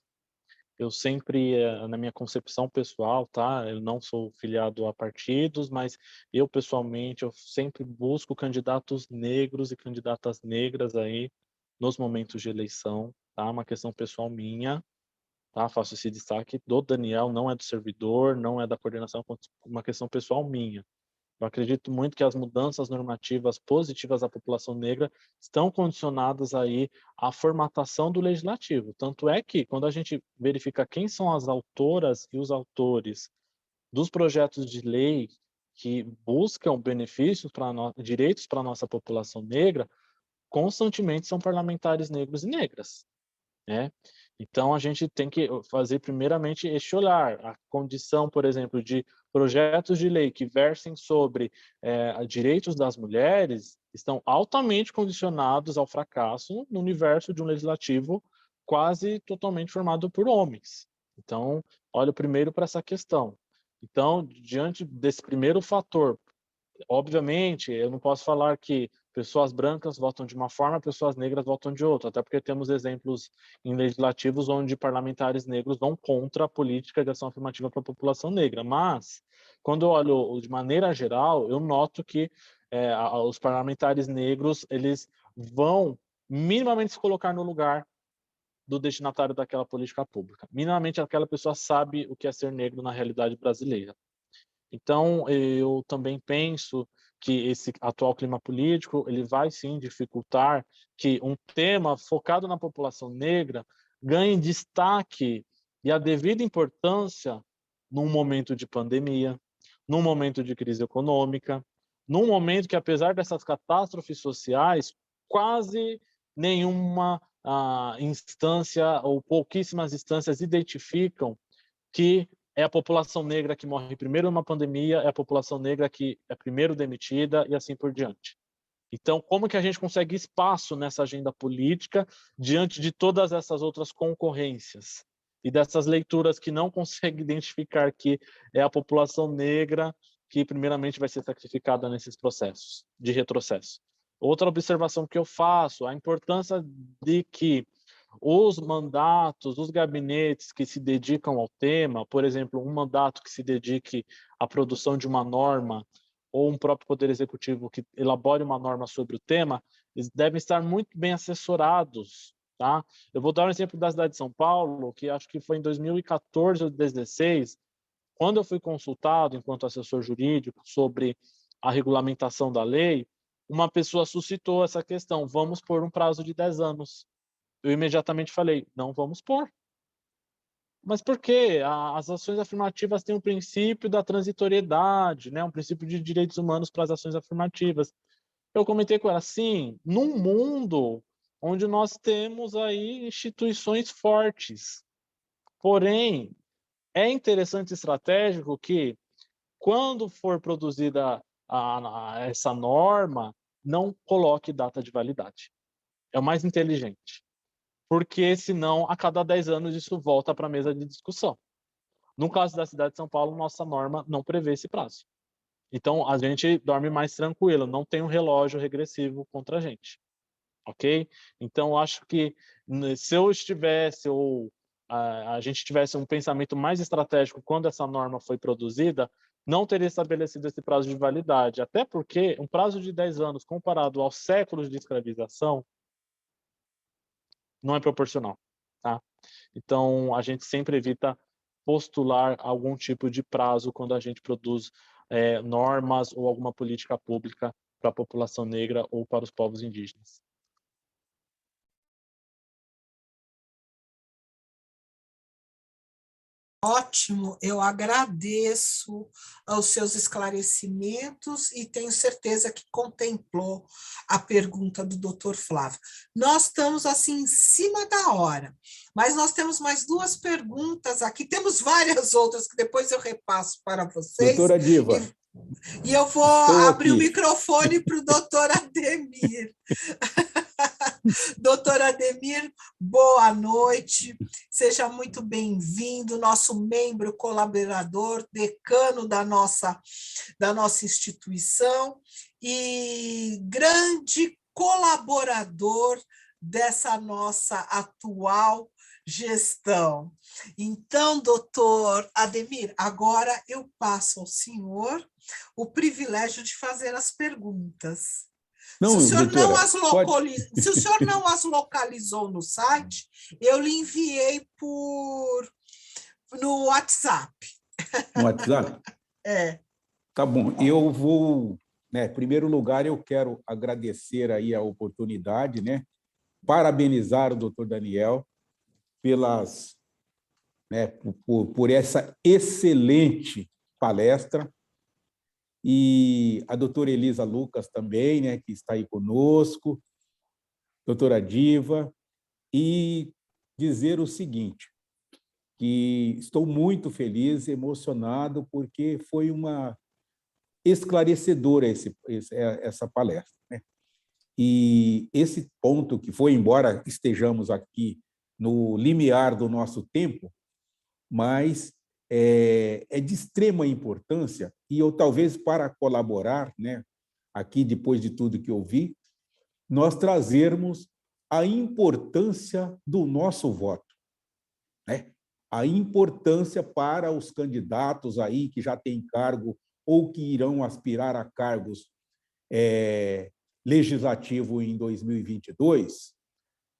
Eu sempre, na minha concepção pessoal, tá? Eu não sou filiado a partidos, mas eu, pessoalmente, eu sempre busco candidatos negros e candidatas negras aí nos momentos de eleição, tá? Uma questão pessoal minha, tá? Faço esse destaque do Daniel, não é do servidor, não é da coordenação, uma questão pessoal minha. Eu acredito muito que as mudanças normativas positivas à população negra estão condicionadas aí à formatação do legislativo. Tanto é que, quando a gente verifica quem são as autoras e os autores dos projetos de lei que buscam benefícios direitos para a nossa população negra, constantemente são parlamentares negros e negras, né? Então, a gente tem que fazer, primeiramente, este olhar. A condição, por exemplo, de projetos de lei que versem sobre direitos das mulheres estão altamente condicionados ao fracasso no universo de um legislativo quase totalmente formado por homens. Então, olho primeiro para essa questão. Então, diante desse primeiro fator, obviamente, eu não posso falar que pessoas brancas votam de uma forma, pessoas negras votam de outra, até porque temos exemplos em legislativos onde parlamentares negros vão contra a política de ação afirmativa para a população negra. Mas, quando eu olho de maneira geral, eu noto que os parlamentares negros eles vão minimamente se colocar no lugar do destinatário daquela política pública. Minimamente, aquela pessoa sabe o que é ser negro na realidade brasileira. Então, eu também penso que esse atual clima político ele vai sim dificultar que um tema focado na população negra ganhe destaque e a devida importância num momento de pandemia, num momento de crise econômica, num momento que, apesar dessas catástrofes sociais, quase nenhuma instância ou pouquíssimas instâncias identificam que é a população negra que morre primeiro numa pandemia, é a população negra que é primeiro demitida e assim por diante. Então, como que a gente consegue espaço nessa agenda política diante de todas essas outras concorrências e dessas leituras que não conseguem identificar que é a população negra que primeiramente vai ser sacrificada nesses processos de retrocesso? Outra observação que eu faço, a importância de que os mandatos, os gabinetes que se dedicam ao tema, por exemplo, um mandato que se dedique à produção de uma norma, ou um próprio Poder Executivo que elabore uma norma sobre o tema, eles devem estar muito bem assessorados. Tá? Eu vou dar um exemplo da cidade de São Paulo, que acho que foi em 2014 ou 2016, quando eu fui consultado, enquanto assessor jurídico, sobre a regulamentação da lei, uma pessoa suscitou essa questão, vamos pôr um prazo de 10 anos. Eu imediatamente falei, não vamos pôr. Mas por quê? As ações afirmativas têm um princípio da transitoriedade, né? Um princípio de direitos humanos para as ações afirmativas. Eu comentei com ela, sim, num mundo onde nós temos aí instituições fortes. Porém, é interessante e estratégico que, quando for produzida essa norma, não coloque data de validade. É o mais inteligente. Porque senão, a cada 10 anos, isso volta para a mesa de discussão. No caso da cidade de São Paulo, nossa norma não prevê esse prazo. Então, a gente dorme mais tranquilo, não tem um relógio regressivo contra a gente, ok? Então, acho que se eu estivesse, ou a gente tivesse um pensamento mais estratégico quando essa norma foi produzida, não teria estabelecido esse prazo de validade, até porque um prazo de 10 anos comparado aos séculos de escravização não é proporcional, tá? Então, a gente sempre evita postular algum tipo de prazo quando a gente produz normas ou alguma política pública para a população negra ou para os povos indígenas. Ótimo, eu agradeço aos seus esclarecimentos e tenho certeza que contemplou a pergunta do Dr. Flávio. Nós estamos assim em cima da hora, mas nós temos mais duas perguntas aqui, temos várias outras que depois eu repasso para vocês. Doutora Diva, e eu vou abrir o microfone para o doutor Ademir. Doutor Ademir, boa noite, seja muito bem-vindo, nosso membro colaborador, decano da nossa instituição e grande colaborador dessa nossa atual gestão. Então, doutor Ademir, agora eu passo ao senhor o privilégio de fazer as perguntas. Não, se o senhor doutora, se o senhor não as localizou no site, eu lhe enviei no WhatsApp. No WhatsApp? É. Tá bom, eu vou, né, em primeiro lugar, eu quero agradecer aí a oportunidade, né, parabenizar o doutor Daniel pelas, né, por essa excelente palestra, e a doutora Elisa Lucas também, né, que está aí conosco, doutora Diva, e dizer o seguinte, que estou muito feliz, emocionado, porque foi uma esclarecedora essa palestra, né? E esse ponto que foi, embora estejamos aqui no limiar do nosso tempo, mas é de extrema importância, e eu talvez para colaborar, né, aqui depois de tudo que eu vi, nós trazermos a importância do nosso voto, né? A importância para os candidatos aí que já têm cargo ou que irão aspirar a cargos legislativo em 2022,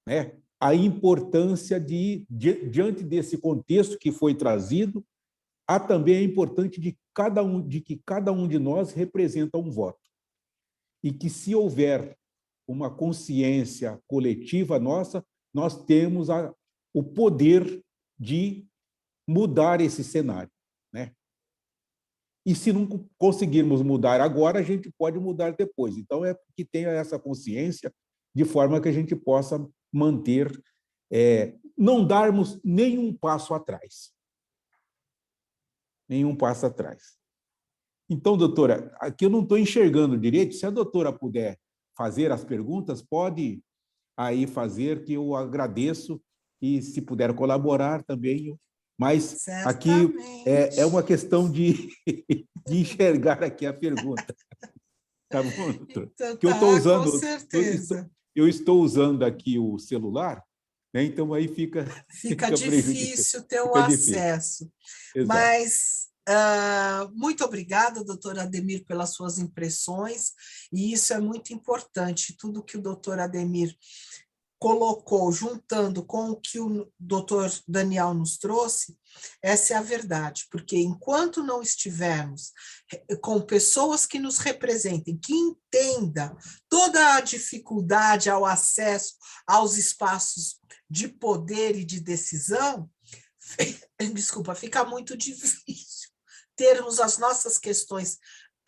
né? a importância diante desse contexto que foi trazido, há também a importância de que cada um de nós representa um voto. E que, se houver uma consciência coletiva nossa, nós temos o poder de mudar esse cenário, né? E se não conseguirmos mudar agora, a gente pode mudar depois. Então, é que tenha essa consciência, de forma que a gente possa manter, não darmos nenhum passo atrás. Nenhum passo atrás. Então, doutora, aqui eu não estou enxergando direito. Se a doutora puder fazer as perguntas, pode aí fazer, que eu agradeço, e se puder colaborar também. Mas Certamente. aqui é uma questão de enxergar aqui a pergunta. Tá bom, doutora? Então, Que eu estou usando, com certeza. eu estou usando aqui o celular, né? Então aí fica difícil ter o acesso. Exato. Mas muito obrigada, doutor Ademir, pelas suas impressões, e isso é muito importante. Tudo que o doutor Ademir colocou, juntando com o que o doutor Daniel nos trouxe, essa é a verdade, porque enquanto não estivermos com pessoas que nos representem, que entendam toda a dificuldade ao acesso aos espaços de poder e de decisão, fica muito difícil termos as nossas questões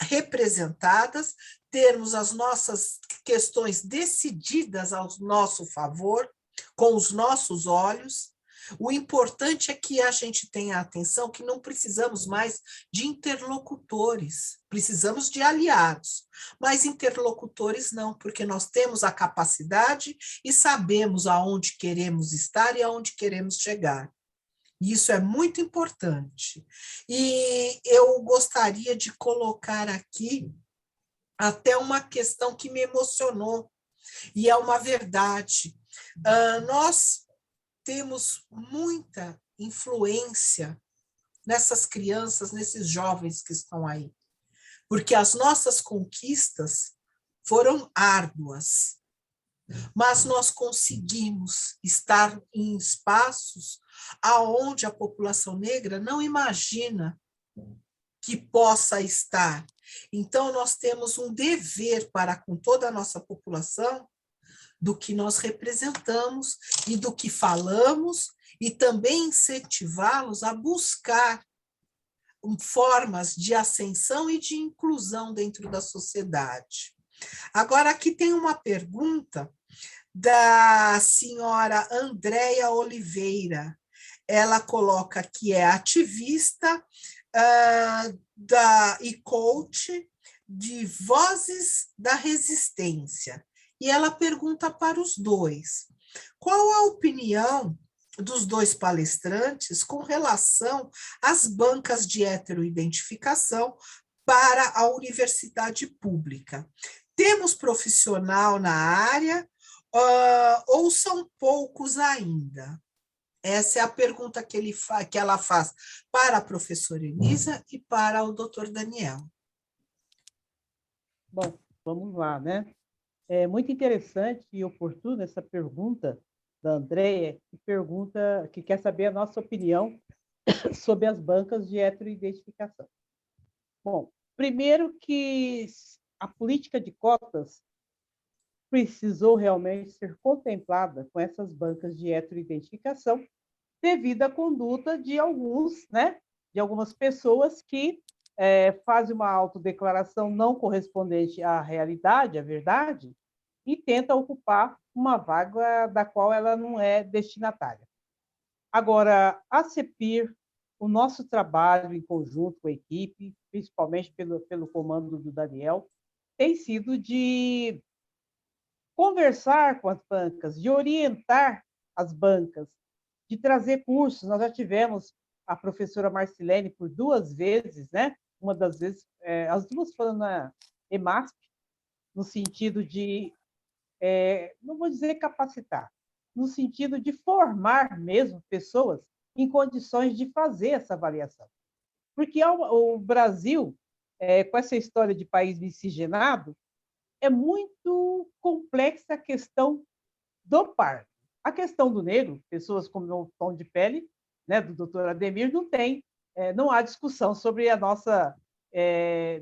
representadas, termos as nossas questões decididas ao nosso favor, com os nossos olhos. O importante é que a gente tenha atenção que não precisamos mais de interlocutores, precisamos de aliados, mas interlocutores não, porque nós temos a capacidade e sabemos aonde queremos estar e aonde queremos chegar. Isso é muito importante. E eu gostaria de colocar aqui até uma questão que me emocionou, e é uma verdade. Nós temos muita influência nessas crianças, nesses jovens que estão aí, porque as nossas conquistas foram árduas, mas nós conseguimos estar em espaços aonde a população negra não imagina que possa estar. Então, nós temos um dever para com toda a nossa população do que nós representamos e do que falamos, e também incentivá-los a buscar formas de ascensão e de inclusão dentro da sociedade. Agora, aqui tem uma pergunta da senhora Andréia Oliveira. Ela coloca que é ativista e coach de Vozes da Resistência. E ela pergunta para os dois: qual a opinião dos dois palestrantes com relação às bancas de heteroidentificação para a universidade pública? Temos profissional na área ou são poucos ainda? Essa é a pergunta que ela faz para a professora Elisa e para o doutor Daniel. Bom, vamos lá, né? É muito interessante e oportuna essa pergunta da Andréia, que quer saber a nossa opinião sobre as bancas de heteroidentificação. Bom, primeiro que a política de cotas precisou realmente ser contemplada com essas bancas de heteroidentificação devido à conduta de alguns, né, de algumas pessoas que fazem uma autodeclaração não correspondente à realidade, à verdade, e tenta ocupar uma vaga da qual ela não é destinatária. Agora, a CEPIR, o nosso trabalho em conjunto com a equipe, principalmente pelo comando do Daniel, tem sido de conversar com as bancas, de orientar as bancas, de trazer cursos. Nós já tivemos a professora Marcilene por 2 vezes, né? Uma das vezes, as duas foram na EMASP, no sentido de, não vou dizer capacitar, no sentido de formar mesmo pessoas em condições de fazer essa avaliação. Porque o Brasil, com essa história de país miscigenado, é muito complexa a questão do parto. A questão do negro, pessoas com o tom de pele, né, do doutor Ademir, não há discussão sobre a nossa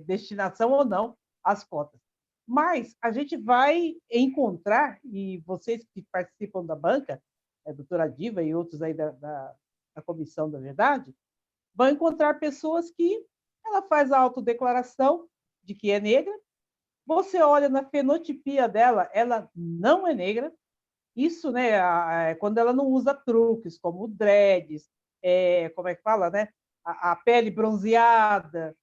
destinação ou não às cotas. Mas a gente vai encontrar, e vocês que participam da banca, a doutora Diva e outros aí da Comissão da Verdade, vão encontrar pessoas que ela faz a autodeclaração de que é negra, você olha na fenotipia dela, ela não é negra, isso, né, quando ela não usa truques, como dreads, como é que fala, né, a pele bronzeada,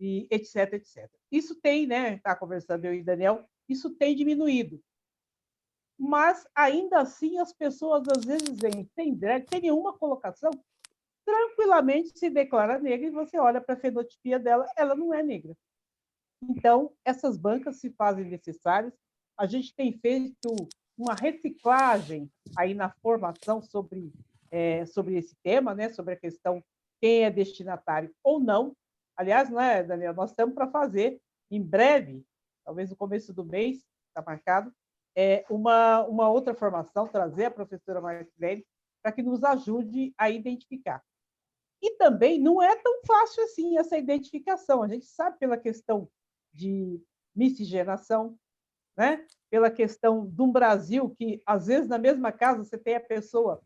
e etc, etc. Isso tem, né, está conversando eu e Daniel, isso tem diminuído. Mas, ainda assim, as pessoas, às vezes, veem sem drag, sem nenhuma colocação, tranquilamente se declara negra e você olha para a fenotipia dela, ela não é negra. Então, essas bancas se fazem necessárias. A gente tem feito uma reciclagem aí na formação sobre esse tema, né? Sobre a questão quem é destinatário ou não. Aliás, né, Daniel, nós estamos para fazer, em breve, talvez no começo do mês, está marcado, uma outra formação, trazer a professora Marcilene para que nos ajude a identificar. E também não é tão fácil assim essa identificação. A gente sabe pela questão de miscigenação, né? Pela questão de um Brasil que, às vezes, na mesma casa, você tem a pessoa,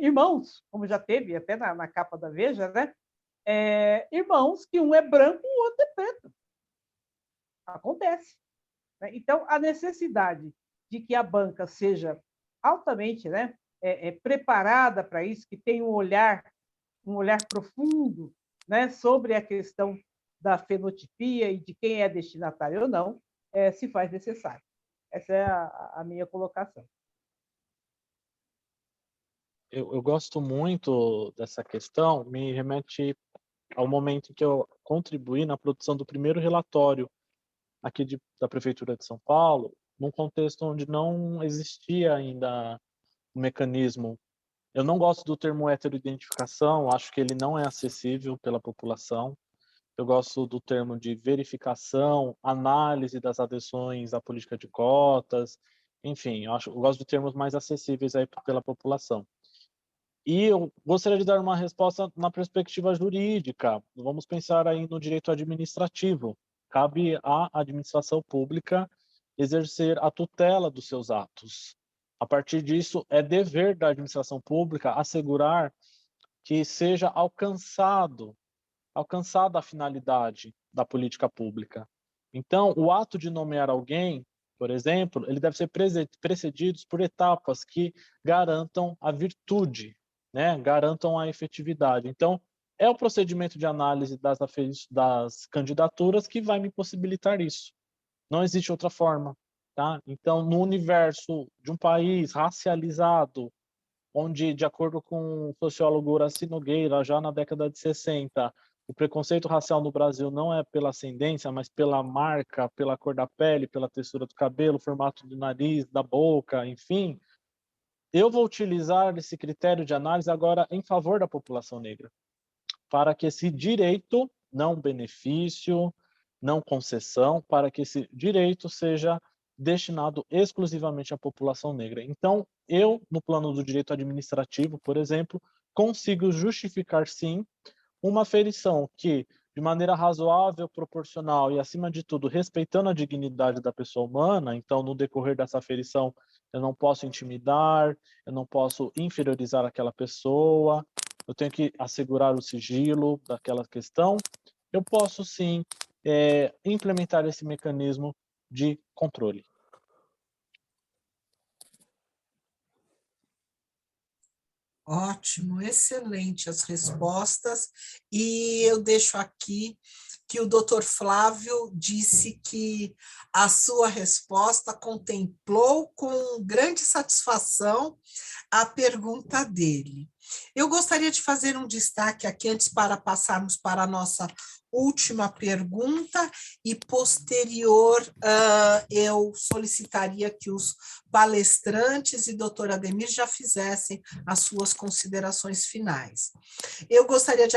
irmãos, como já teve até na capa da Veja, né? Irmãos que um é branco e o outro é preto. Acontece. Né? Então, a necessidade de que a banca seja altamente, né, preparada para isso, que tenha um olhar profundo, né, sobre a questão da fenotipia e de quem é destinatário ou não, se faz necessário. Essa é a minha colocação. Eu gosto muito dessa questão, me remete ao momento em que eu contribuí na produção do primeiro relatório aqui da Prefeitura de São Paulo, num contexto onde não existia ainda um mecanismo. Eu não gosto do termo heteroidentificação, acho que ele não é acessível pela população. Eu gosto do termo de verificação, análise das adesões à política de cotas, enfim, eu gosto de termos mais acessíveis aí pela população. E eu gostaria de dar uma resposta na perspectiva jurídica. Vamos pensar aí no direito administrativo. Cabe à administração pública exercer a tutela dos seus atos. A partir disso, é dever da administração pública assegurar que seja alcançada a finalidade da política pública. Então, o ato de nomear alguém, por exemplo, ele deve ser precedido por etapas que garantam a virtude, né? Garantam a efetividade. Então, é o procedimento de análise das candidaturas que vai me possibilitar isso. Não existe outra forma. Tá? Então, no universo de um país racializado, onde, de acordo com o sociólogo Horácio Nogueira, já na década de 60, o preconceito racial no Brasil não é pela ascendência, mas pela marca, pela cor da pele, pela textura do cabelo, formato do nariz, da boca, enfim. Eu vou utilizar esse critério de análise agora em favor da população negra, para que esse direito, não benefício, não concessão, para que esse direito seja destinado exclusivamente à população negra. Então, eu, no plano do direito administrativo, por exemplo, consigo justificar, sim, uma ferição que, de maneira razoável, proporcional e, acima de tudo, respeitando a dignidade da pessoa humana, então, no decorrer dessa ferição, eu não posso intimidar, eu não posso inferiorizar aquela pessoa, eu tenho que assegurar o sigilo daquela questão, eu posso, sim, implementar esse mecanismo de controle. Ótimo, excelente as respostas. E eu deixo aqui que o doutor Flávio disse que a sua resposta contemplou com grande satisfação a pergunta dele. Eu gostaria de fazer um destaque aqui, antes para passarmos para a nossa última pergunta e posterior eu solicitaria que os palestrantes e doutor Ademir já fizessem as suas considerações finais. Eu gostaria de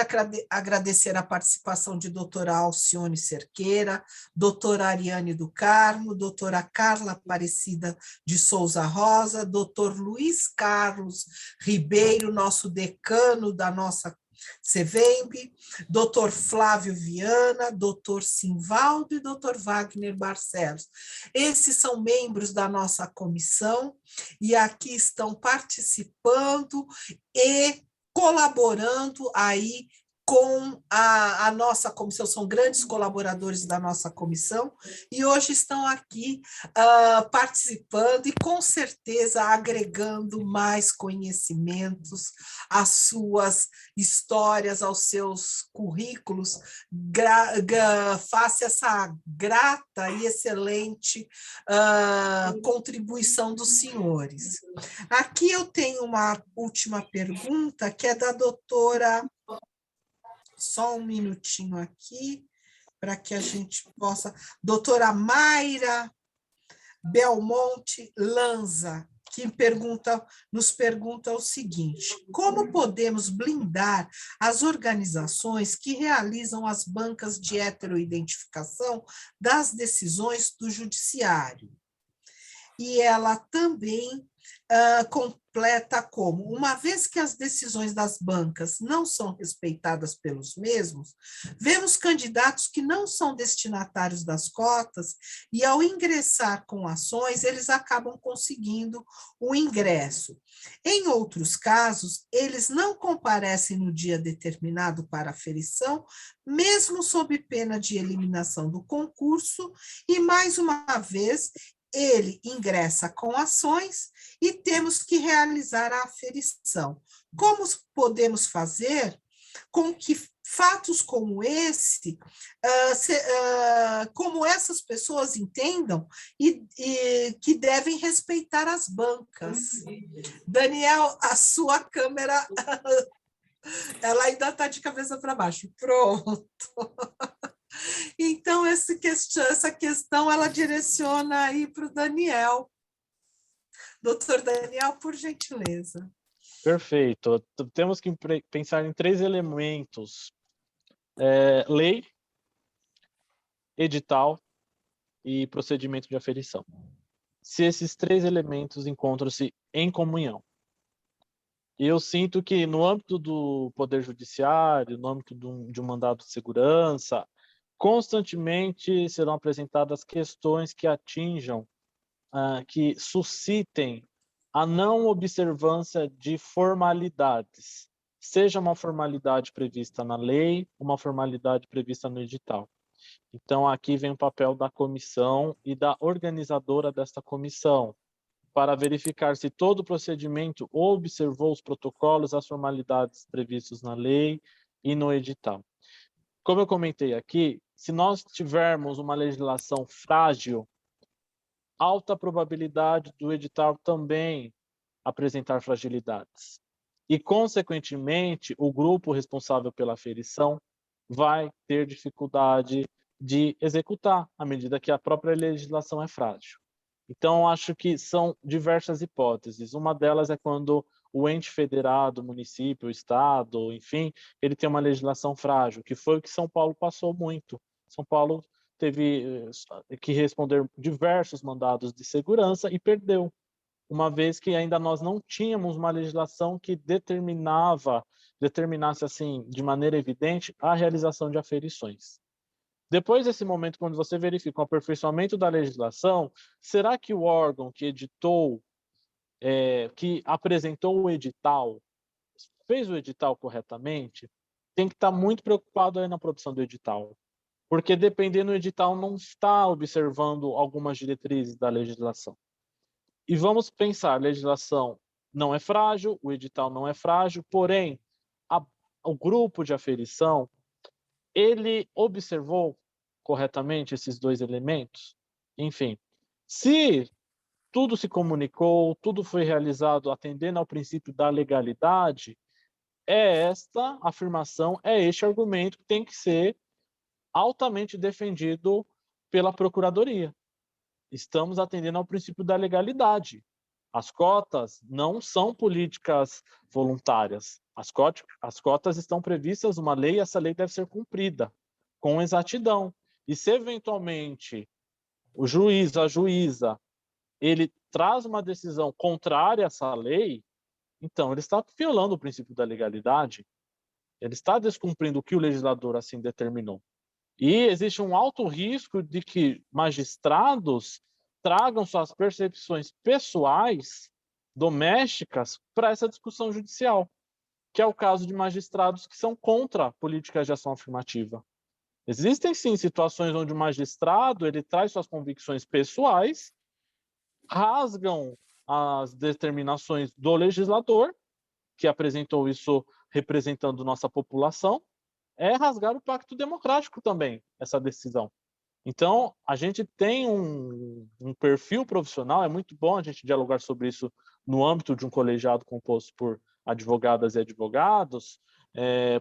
agradecer a participação de doutora Alcione Cerqueira, doutora Ariane do Carmo, doutora Carla Aparecida de Souza Rosa, doutor Luiz Carlos Ribeiro, nosso decano da nossa CVEMB, doutor Flávio Viana, doutor Simvaldo e doutor Wagner Barcelos. Esses são membros da nossa comissão e aqui estão participando e colaborando aí com a nossa comissão, são grandes colaboradores da nossa comissão, e hoje estão aqui participando e, com certeza, agregando mais conhecimentos às suas histórias, aos seus currículos, face a essa grata e excelente contribuição dos senhores. Aqui eu tenho uma última pergunta, que é da doutora... Só um minutinho aqui, para que a gente possa... Doutora Mayra Belmonte Lanza, que nos pergunta o seguinte: como podemos blindar as organizações que realizam as bancas de heteroidentificação das decisões do judiciário? E ela também completa como, uma vez que as decisões das bancas não são respeitadas pelos mesmos, vemos candidatos que não são destinatários das cotas e, ao ingressar com ações, eles acabam conseguindo o ingresso. Em outros casos, eles não comparecem no dia determinado para a aferição, mesmo sob pena de eliminação do concurso, e, mais uma vez, ele ingressa com ações e temos que realizar a aferição. Como podemos fazer com que fatos como esse, como essas pessoas entendam e que devem respeitar as bancas? Daniel, a sua câmera, ela ainda está de cabeça para baixo. Pronto. Então, essa questão ela direciona aí para o Daniel. Doutor Daniel, por gentileza. Perfeito. Temos que pensar em 3 elementos: lei, edital e procedimento de aferição. Se esses 3 elementos encontram-se em comunhão. E eu sinto que, no âmbito do Poder Judiciário, no âmbito de um mandado de segurança, constantemente serão apresentadas questões que atinjam, que suscitem a não observância de formalidades, seja uma formalidade prevista na lei, uma formalidade prevista no edital. Então, aqui vem o papel da comissão e da organizadora desta comissão, para verificar se todo o procedimento observou os protocolos, as formalidades previstas na lei e no edital. Como eu comentei aqui, se nós tivermos uma legislação frágil, alta probabilidade do edital também apresentar fragilidades. E, consequentemente, o grupo responsável pela aferição vai ter dificuldade de executar, à medida que a própria legislação é frágil. Então, acho que são diversas hipóteses. Uma delas é quando o ente federado, o município, o estado, enfim, ele tem uma legislação frágil, que foi o que São Paulo passou muito. São Paulo teve que responder diversos mandados de segurança e perdeu, uma vez que ainda nós não tínhamos uma legislação que determinasse assim, de maneira evidente, a realização de aferições. Depois desse momento, quando você verifica o aperfeiçoamento da legislação, será que o órgão que editou, que apresentou o edital, fez o edital corretamente? Tem que estar muito preocupado aí na produção do edital, porque dependendo do edital não está observando algumas diretrizes da legislação. E vamos pensar, a legislação não é frágil, o edital não é frágil, porém, o grupo de aferição, ele observou corretamente esses 2 elementos? Enfim, se tudo se comunicou, tudo foi realizado atendendo ao princípio da legalidade, esta afirmação, este argumento que tem que ser altamente defendido pela Procuradoria. Estamos atendendo ao princípio da legalidade. As cotas não são políticas voluntárias. As cotas estão previstas numa lei e essa lei deve ser cumprida com exatidão. E se eventualmente o juiz, a juíza, ele traz uma decisão contrária a essa lei, então ele está violando o princípio da legalidade, ele está descumprindo o que o legislador assim determinou. E existe um alto risco de que magistrados tragam suas percepções pessoais, domésticas, para essa discussão judicial, que é o caso de magistrados que são contra políticas de ação afirmativa. Existem, sim, situações onde o magistrado ele traz suas convicções pessoais, rasgam as determinações do legislador, que apresentou isso representando nossa população, é rasgar o pacto democrático também, essa decisão. Então, a gente tem um perfil profissional, é muito bom a gente dialogar sobre isso no âmbito de um colegiado composto por advogadas e advogados,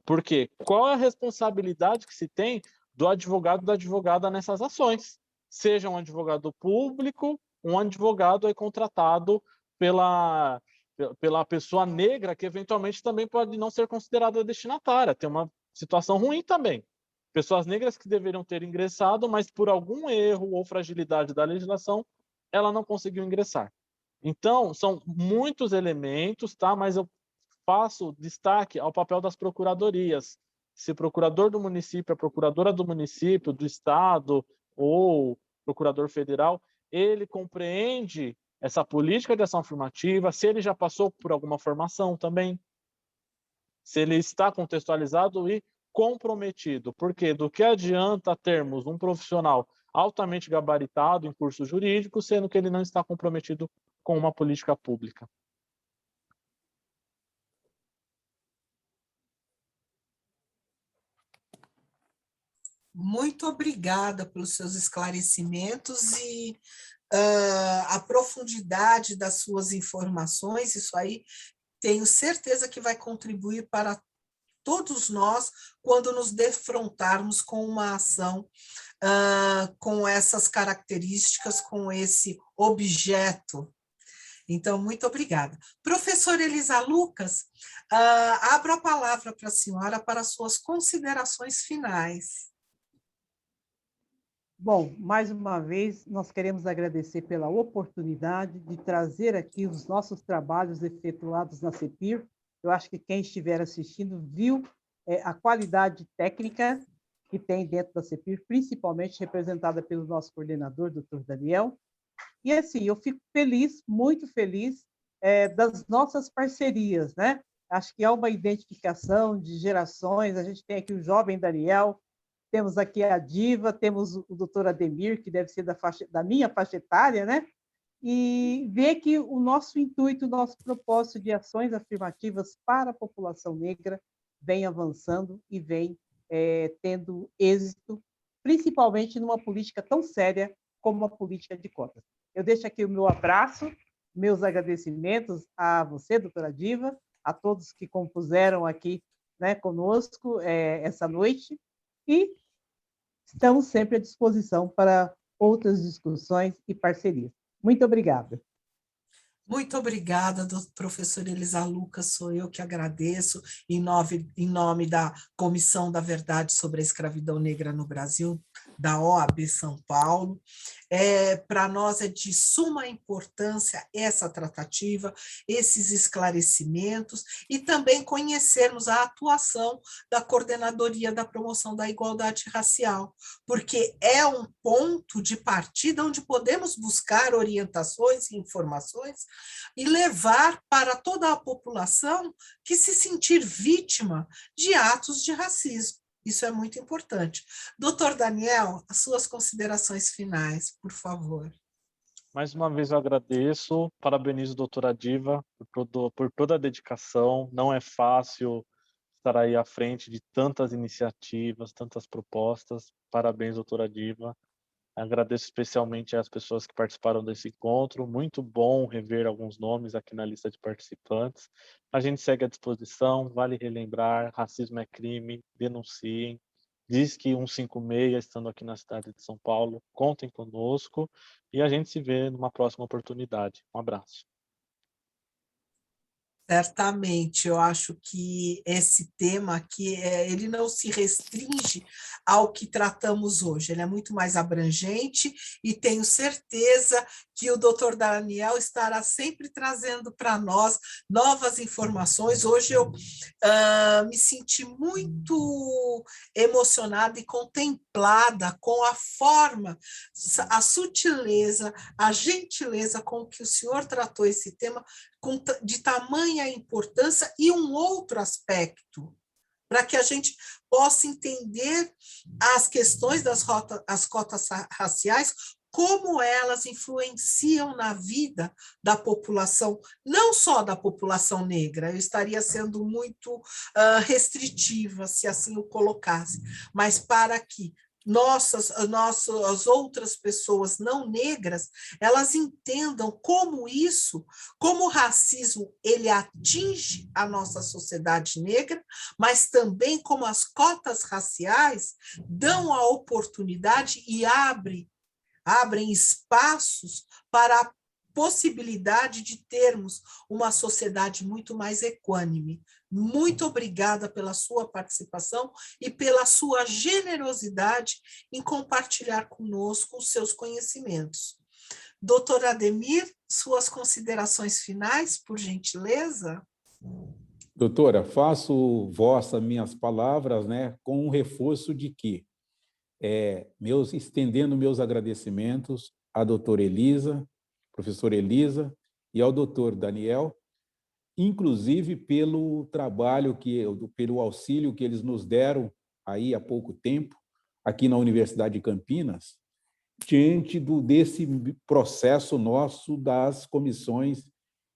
porque qual é a responsabilidade que se tem do advogado e da advogada nessas ações? Seja um advogado público, um advogado contratado pela pessoa negra, que eventualmente também pode não ser considerada destinatária, tem uma situação ruim também. Pessoas negras que deveriam ter ingressado, mas por algum erro ou fragilidade da legislação, ela não conseguiu ingressar. Então, são muitos elementos, tá? Mas eu faço destaque ao papel das procuradorias. Se o procurador do município, a procuradora do município, do estado ou procurador federal, ele compreende essa política de ação afirmativa, se ele já passou por alguma formação também, se ele está contextualizado e comprometido, porque do que adianta termos um profissional altamente gabaritado em curso jurídico, sendo que ele não está comprometido com uma política pública. Muito obrigada pelos seus esclarecimentos e a profundidade das suas informações. Isso aí tenho certeza que vai contribuir para todos nós quando nos defrontarmos com uma ação com essas características, com esse objeto. Então, muito obrigada. Professora Elisa Lucas, abro a palavra para a senhora para suas considerações finais. Bom, mais uma vez, nós queremos agradecer pela oportunidade de trazer aqui os nossos trabalhos efetuados na CEPIR. Eu acho que quem estiver assistindo viu a qualidade técnica que tem dentro da CEPIR, principalmente representada pelo nosso coordenador, doutor Daniel. E, assim, eu fico feliz, muito feliz, das nossas parcerias, né? Acho que há uma identificação de gerações, a gente tem aqui o jovem Daniel, temos aqui a Diva, temos o doutor Ademir, que deve ser da minha faixa etária, né? E ver que o nosso intuito, o nosso propósito de ações afirmativas para a população negra vem avançando e vem tendo êxito, principalmente numa política tão séria como a política de cotas. Eu deixo aqui o meu abraço, meus agradecimentos a você, doutora Diva, a todos que compuseram aqui, né, conosco essa noite, e estamos sempre à disposição para outras discussões e parcerias. Muito obrigada. Muito obrigada, professora Elisa Lucas, sou eu que agradeço, em nome da Comissão da Verdade sobre a Escravidão Negra no Brasil, da OAB São Paulo. Para nós é de suma importância essa tratativa, esses esclarecimentos, e também conhecermos a atuação da Coordenadoria da Promoção da Igualdade Racial, porque é um ponto de partida onde podemos buscar orientações e informações e levar para toda a população que se sentir vítima de atos de racismo. Isso é muito importante. Doutor Daniel, as suas considerações finais, por favor. Mais uma vez eu agradeço, parabenizo a doutora Diva por toda a dedicação. Não é fácil estar aí à frente de tantas iniciativas, tantas propostas. Parabéns, doutora Diva. Agradeço especialmente às pessoas que participaram desse encontro. Muito bom rever alguns nomes aqui na lista de participantes. A gente segue à disposição, vale relembrar, racismo é crime, denunciem. Disque 156, estando aqui na cidade de São Paulo. Contem conosco e a gente se vê numa próxima oportunidade. Um abraço. Certamente, eu acho que esse tema aqui, ele não se restringe ao que tratamos hoje, ele é muito mais abrangente e tenho certeza que o doutor Daniel estará sempre trazendo para nós novas informações. Hoje eu me senti muito emocionada e contemplada com a forma, a sutileza, a gentileza com que o senhor tratou esse tema, de tamanha importância, e um outro aspecto, para que a gente possa entender as questões as cotas raciais, como elas influenciam na vida da população, não só da população negra, eu estaria sendo muito restritiva se assim o colocasse, mas para que as outras pessoas não negras, elas entendam como o racismo, ele atinge a nossa sociedade negra, mas também como as cotas raciais dão a oportunidade e abrem espaços para a possibilidade de termos uma sociedade muito mais equânime. Muito obrigada pela sua participação e pela sua generosidade em compartilhar conosco os seus conhecimentos. Doutor Ademir, suas considerações finais, por gentileza? Doutora, faço vossa minhas palavras, né, com um reforço de que, estendendo meus agradecimentos à doutora Elisa, professora Elisa, e ao doutor Daniel, inclusive pelo trabalho, pelo auxílio que eles nos deram aí há pouco tempo, aqui na Universidade de Campinas, diante desse processo nosso das comissões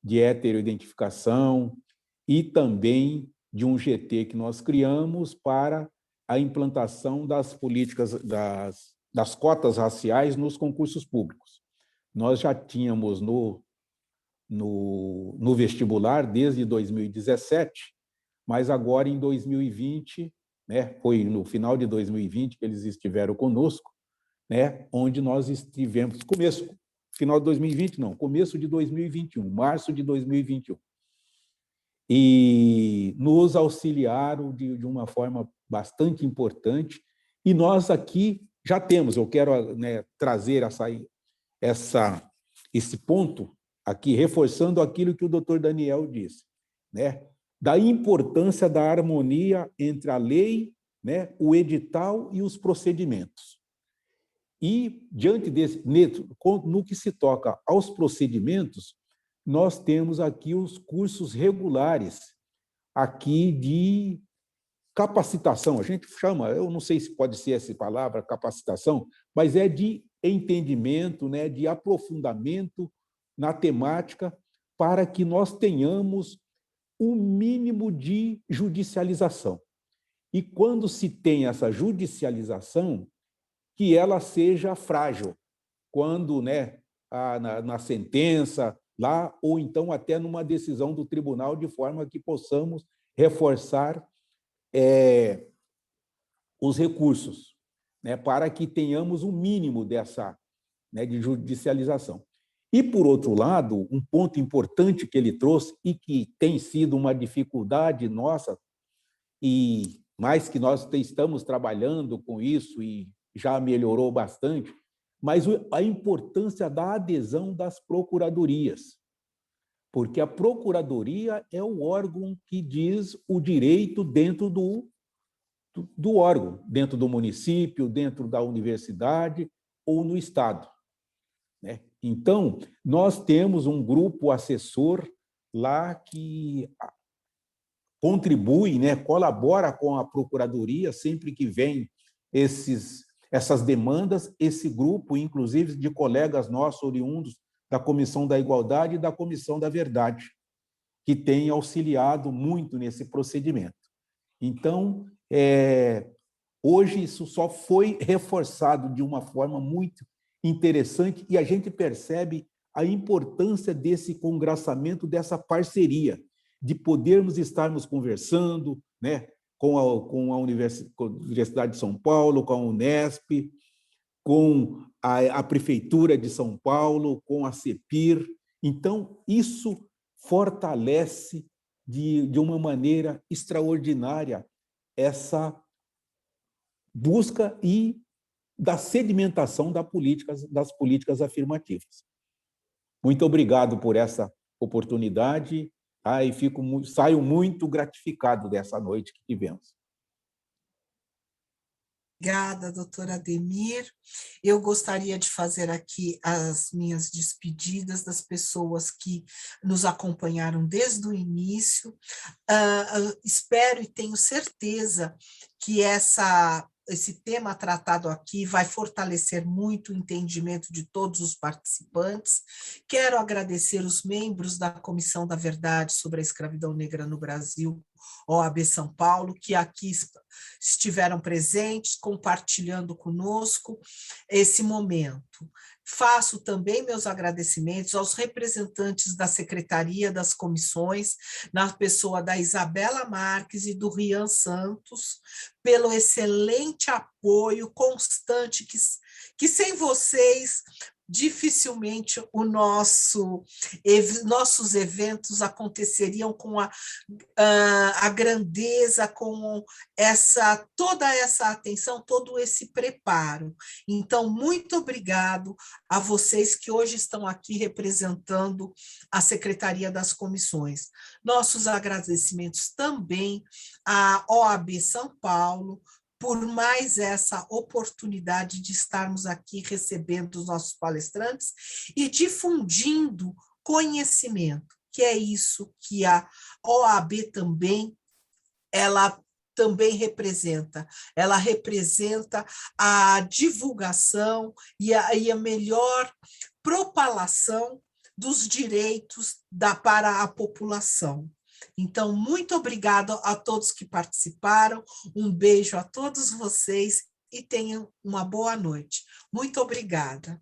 de heteroidentificação e também de um GT que nós criamos para a implantação das políticas das cotas raciais nos concursos públicos. Nós já tínhamos no vestibular desde 2017, mas agora em 2020, né, foi no final de 2020 que eles estiveram conosco, né, onde nós estivemos, final de 2020 não, começo de 2021, março de 2021, e nos auxiliaram de uma forma bastante importante, e nós aqui já temos, eu quero, né, trazer esse ponto aqui, reforçando aquilo que o doutor Daniel disse, né, da importância da harmonia entre a lei, né, o edital e os procedimentos. E, diante no que se toca aos procedimentos, nós temos aqui os cursos regulares aqui de capacitação, a gente chama, eu não sei se pode ser essa palavra, capacitação, mas é de entendimento, né, de aprofundamento na temática, para que nós tenhamos um mínimo de judicialização. E quando se tem essa judicialização, que ela seja frágil, quando, né, na sentença, lá, ou então até numa decisão do tribunal, de forma que possamos reforçar os recursos, né, para que tenhamos um mínimo dessa, né, de judicialização. E, por outro lado, um ponto importante que ele trouxe e que tem sido uma dificuldade nossa, mas que nós estamos trabalhando com isso e já melhorou bastante, mas a importância da adesão das procuradorias, porque a procuradoria é o órgão que diz o direito dentro do órgão, dentro do município, dentro da universidade ou no estado, né? Então, nós temos um grupo assessor lá que contribui, né, colabora com a procuradoria sempre que vem essas demandas, esse grupo, inclusive de colegas nossos oriundos da Comissão da Igualdade e da Comissão da Verdade, que tem auxiliado muito nesse procedimento. Então, hoje isso só foi reforçado de uma forma muito interessante e a gente percebe a importância desse congraçamento, dessa parceria, de podermos estarmos conversando, né, com a Universidade de São Paulo, com a Unesp, com a Prefeitura de São Paulo, com a CEPIR. Então, isso fortalece de uma maneira extraordinária essa busca e da sedimentação das políticas afirmativas. Muito obrigado por essa oportunidade, tá? E saio muito gratificado dessa noite que tivemos. Obrigada, doutora Ademir. Eu gostaria de fazer aqui as minhas despedidas das pessoas que nos acompanharam desde o início. Espero e tenho certeza que esse tema tratado aqui vai fortalecer muito o entendimento de todos os participantes. Quero agradecer os membros da Comissão da Verdade sobre a Escravidão Negra no Brasil, OAB São Paulo, que aqui estiveram presentes, compartilhando conosco esse momento. Faço também meus agradecimentos aos representantes da Secretaria das Comissões, na pessoa da Isabela Marques e do Rian Santos, pelo excelente apoio constante que sem vocês dificilmente nossos eventos aconteceriam com a grandeza, com toda essa atenção, todo esse preparo. Então, muito obrigado a vocês que hoje estão aqui representando a Secretaria das Comissões. Nossos agradecimentos também à OAB São Paulo, por mais essa oportunidade de estarmos aqui recebendo os nossos palestrantes e difundindo conhecimento, que é isso que a OAB também, ela também representa. Ela representa a divulgação e a melhor propalação dos direitos para a população. Então, muito obrigado a todos que participaram, um beijo a todos vocês e tenham uma boa noite. Muito obrigada.